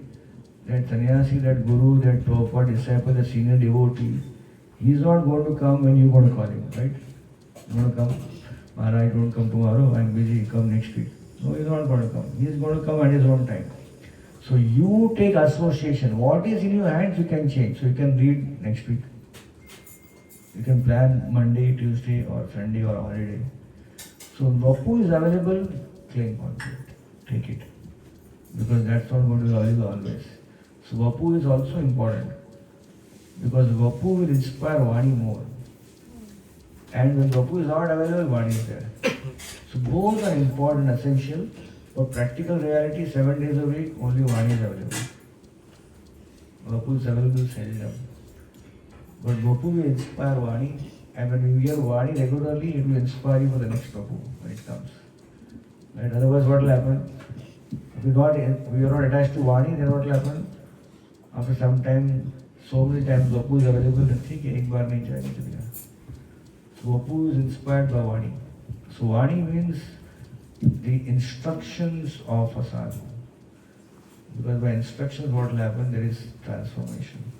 that sannyasi, that guru, that Prabhupada disciple, the senior devotee, he is not going to come when you are going to call him, right? You are going to come, Maharaj, don't come tomorrow, I am busy, come next week. No, he is not going to come. He is going to come at his own time. So you take association. What is in your hands, you can change. So you can read next week. You can plan Monday, Tuesday or Sunday or holiday. So Vapu is available, claim on it. Take it. Because that's not going to be available always. So Vapu is also important. Because Vapu will inspire Vani more. And when Vapu is not available, Vani is there. So both are important, essential. For practical reality, 7 days a week, only Vani is available. Vapu is available seldom. But Vapu will inspire Vani, and when you hear Vani regularly, it will inspire you for the next Vapu when it comes. Right? Otherwise, what will happen? If we are not attached to Vani, then what will happen? After some time, So many times Vapu is available, ठीक है एक बार नहीं जाएगा चलेगा. So Vapu is inspired by Vani. So Vani means the instructions of a sadhu. Because by instructions what will happen, there is transformation.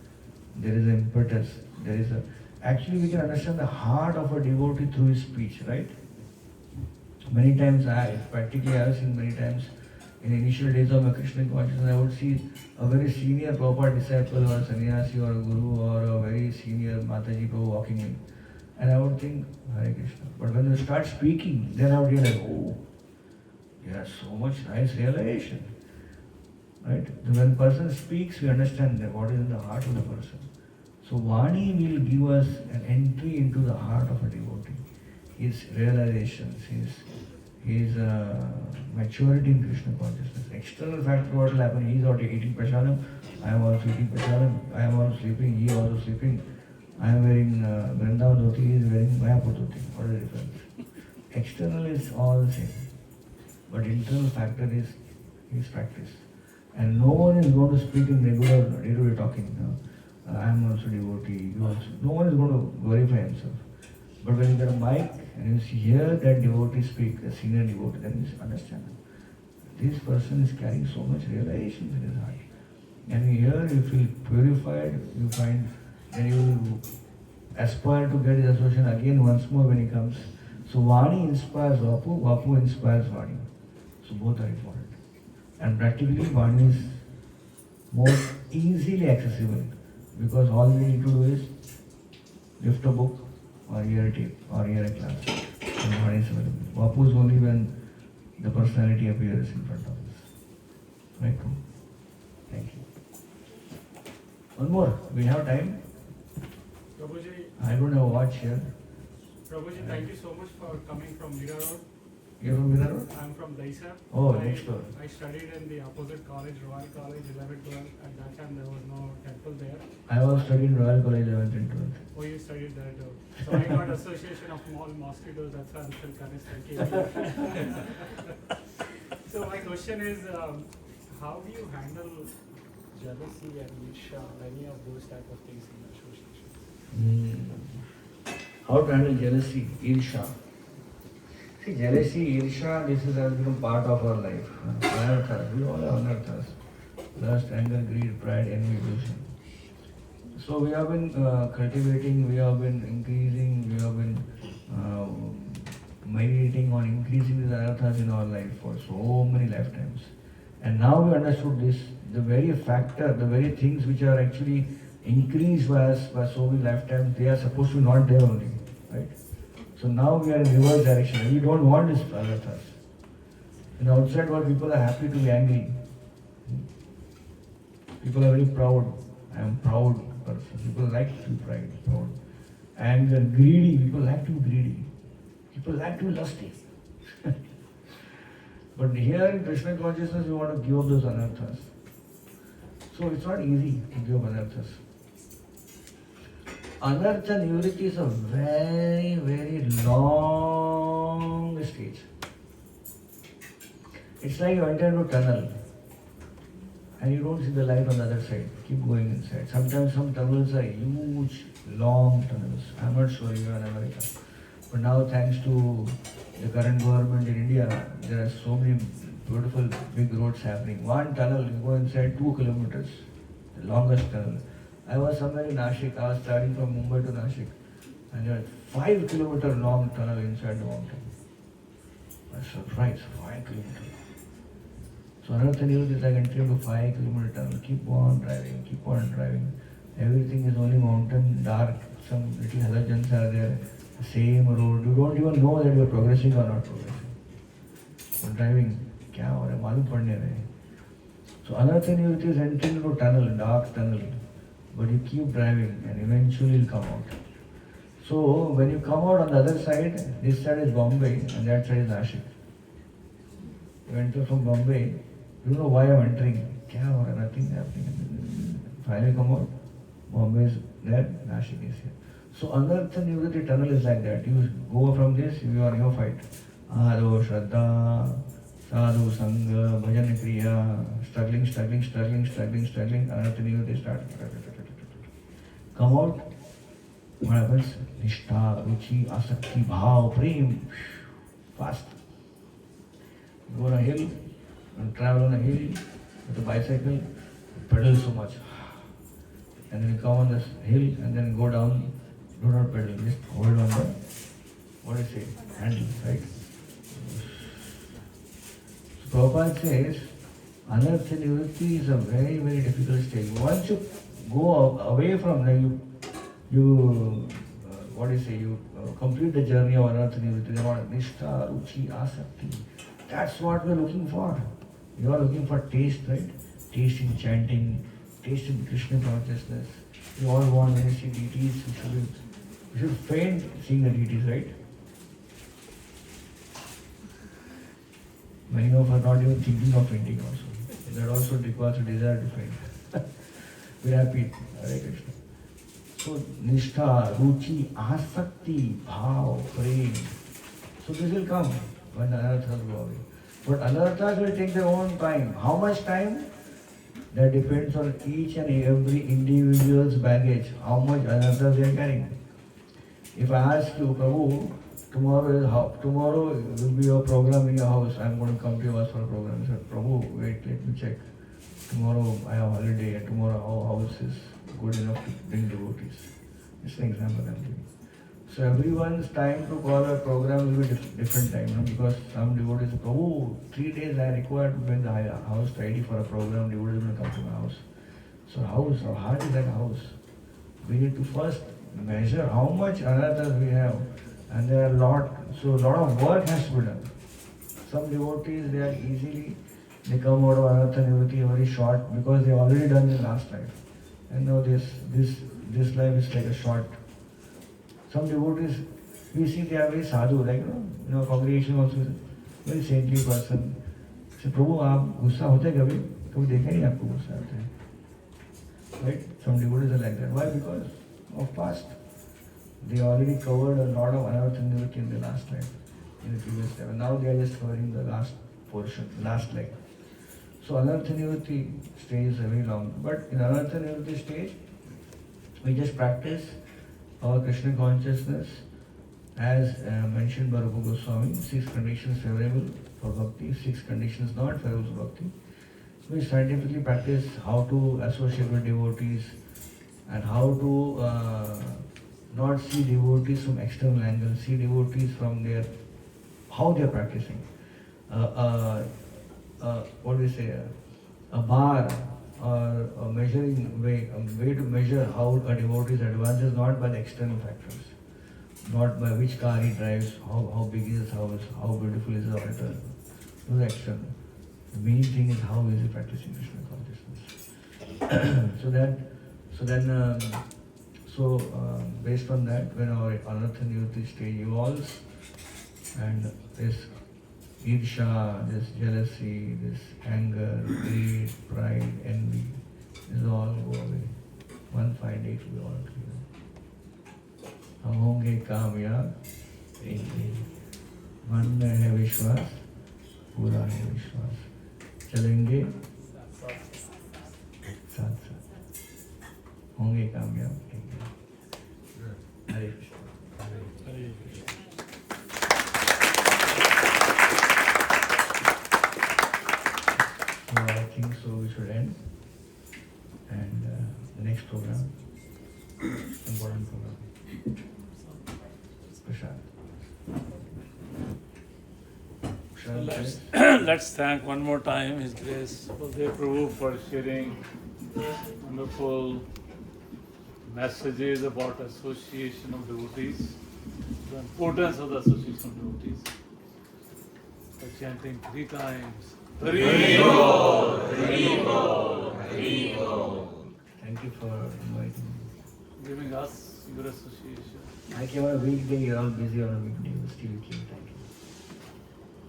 There is impetus. There is a... Actually we can understand the heart of a devotee through his speech, right? Many times practically I have seen many times in initial days of my Krishna consciousness, I would see a very senior Prabhupada disciple or sannyasi or a guru or a very senior Mataji Prabhu walking in. And I would think, Hare Krishna. But when they start speaking, then I would realize, oh, there is so much nice realization. Right? When a person speaks, we understand that what is in the heart of the person. So Vani will give us an entry into the heart of a devotee. His realizations, his maturity in Krishna consciousness. External factor, what will happen? He is also eating prasadam, I am also eating prasadam, I am also sleeping, he is also sleeping. I am wearing Vrindavan dhoti, he is wearing Mayapur dhoti. What is the difference? External is all the same. But internal factor is his practice. And no one is going to speak in regular day-to-day talking. I am also devotee, you also. No one is going to glorify himself. But when you get a mic and you hear that devotee speak, a senior devotee, then you understand. This person is carrying so much realization in his heart. And you hear, you feel purified, you find, then you aspire to get his association again once more when he comes. So Vani inspires Vapu, Vapu inspires Vani. So both are important. And practically Vani is more easily accessible because all we need to do is lift a book or hear a tape or hear a class. And Vani is available. Vapu is only when the personality appears in front of us. Right? Thank you. One more. We have time. Prabhuji, I don't have a watch here. Prabhuji, thank you so much for coming from Mira Road. You're from Mira Road? I'm from Daisa. Oh, next door. I studied in the opposite college, Royal College, 11th, 12th. At that time, there was no temple there. I was studying Royal College 11th and 12th. Oh, you studied there too. So I got association of small mosquitoes. That's why I'm still connected. So my question is, how do you handle jealousy and isha, any of those type of things in association? How to handle jealousy, irsha. See, jealousy, irsha, this has become part of our life. Anarthas, we all have anarthas. Lust, anger, greed, pride, envy, delusion. So we have been cultivating, we have been increasing, we have been meditating on increasing these anarthas in our life for so many lifetimes. And now we understood this, the very factor, the very things which are actually increased by us by so many lifetimes, they are supposed to be not there only, right? So now we are in reverse direction. We don't want this anarthas. In the outside world, people are happy to be angry. People are very proud. I am proud person. People like to be proud. And greedy. People like to be greedy. People like to be lusty. But here in Krishna consciousness, we want to give up those anarthas. So it's not easy to give up anarthas. Anartha nivritti is a very, very long stage. It's like you enter into a tunnel and you don't see the light on the other side. Keep going inside. Sometimes some tunnels are huge, long tunnels. I'm not sure you are in America. But now thanks to the current government in India, there are so many beautiful big roads happening. One tunnel, you go inside 2 kilometers, the longest tunnel. I was somewhere in Nashik, I was traveling from Mumbai to Nashik, and there was 5 kilometer long tunnel inside the mountain. I was surprised, 5 kilometers. So another thing is like entering into 5 kilometer tunnel, keep on driving. Everything is only mountain, dark, some little halogens are there, same road. You don't even know that you are progressing or not progressing. So driving, kya ho raha hai, malum padne rahe. So another thing is entering into tunnel, dark tunnel. But you keep driving and eventually you'll come out. So when you come out on the other side, this side is Bombay and that side is Nashik. You enter from Bombay, you don't know why I'm entering. Nothing happening. Finally come out, Bombay is there, Nashik is here. So Anartha Nivritti tunnel is like that. You go from this, you are in your fight. Ado, Shraddha, Sadhu, Sangha, Bhajan Kriya, struggling, Anartha Nivritti start. come out, what happens? Nishtha, Ruchi, Asakti, Bhav, Prem, fast. You go on a hill, and travel on a hill with a bicycle, pedal so much. And then you come on this hill and then go down, do not pedal, just hold on the, what do you say, handle, right? So Prabhupada says, anartha nivritti is a very, very difficult stage. Once you go away from there, you complete the journey of anartha nivritti, nishtha, ruchi, asakti. That's what we're looking for. You are looking for taste, right? Taste in chanting, taste in Krishna consciousness. We all want, when we see deities, we should faint seeing the deities, right? Many of us are not even thinking of fainting also. That also requires a desire to faint. We're happy, Hare Krishna. So, Nishtha, Ruchi, Asakti, Bhav, Prem. So this will come when the anarthas go away. But anarthas will take their own time. How much time? That depends on each and every individual's baggage, how much anarthas they are carrying. If I ask you, Prabhu, tomorrow will be your program in your house, I am going to come to your house for a program. I said, Prabhu, wait, let me check. Tomorrow I have holiday and tomorrow our house is good enough to bring devotees. It's an example I am giving. So everyone's time to call a program will be different time, because some devotees say, Prabhu, 3 days I require to bring the house ready for a program, devotees will come to my house. So how hard is that house? We need to first measure how much anarthas we have, and there are a lot of work has to be done. Some devotees, they come out of anartha nivritti very short because they already done the last life. And now this life is like a short. Some devotees, we see they are very sadhu, like in our congregation also, very saintly person. Say, Prabhu, आप गुस्सा होते कभी? कभी देखा नहीं आपको गुस्सा होते हैं? Right? Some devotees are like that. Why? Because of past. They already covered a lot of anartha nivritti in the last life, in the previous life. And now they are just covering the last portion, last leg. So anartha nivritti stays very long. But in anartha nivritti stage, we just practice our Krishna consciousness as mentioned by Rupa Goswami, 6 conditions favorable for bhakti, 6 conditions not favorable for bhakti. We scientifically practice how to associate with devotees and how to not see devotees from external angles, see devotees from how they are practicing. What do you say? A bar or a measuring way, a way to measure how a devotee is advanced is not by the external factors, not by which car he drives, how big is his house, how beautiful is his altar. Those are external. The main thing is how is he practicing Krishna consciousness. So based on that, when our anartha nivritti stage evolves, and this Irsha, this jealousy, this anger, greed, pride, envy, this all go away. One fine day to be all clear. हम होंगे कामयाब एक दिन. मन में है विश्वास, पूरा है विश्वास. चलेंगे साथ साथ. होंगे कामयाब एक दिन. हरे Krishna. Hare Krishna. So I think so we should end. And the next program, important program. Prashad. Let's thank one more time His Grace Baldev Prabhu for sharing wonderful messages about association of devotees, the importance of the association of devotees. By chanting 3 times. Hari Bol, Hari Bol, Hari Bol. Thank you for inviting me. Giving us your association. I came on a weekday, you're all busy on a weekday, but still you came. Thank you.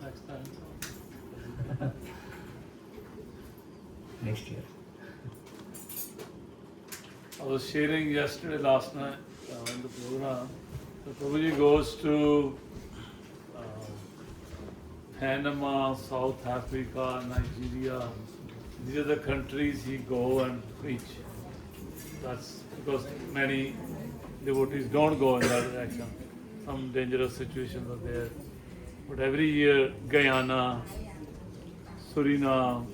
Next time. Next year. I was sharing last night in the program. So Prabhuji goes to Panama, South Africa, Nigeria. These are the countries he go and preach. That's because many devotees don't go in that direction. Some dangerous situations are there. But every year, Guyana, Suriname,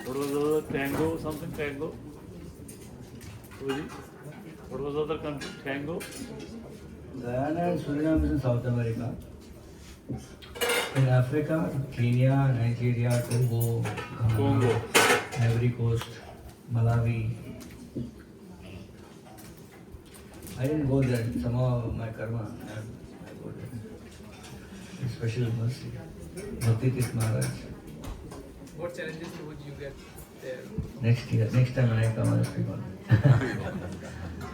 what was the other? Tango, something Tango? Bhavy? What was the other country? Tango? Guyana and Suriname is in South America. In Africa, Kenya, Nigeria, Togo, Ghana, Congo. Ivory Coast, Malawi. I didn't go there. Somehow my karma, I go there. Special mercy. Bhakti Tirth Maharaj. What challenges would you get there? Next year, next time when I come, I'll speak on it.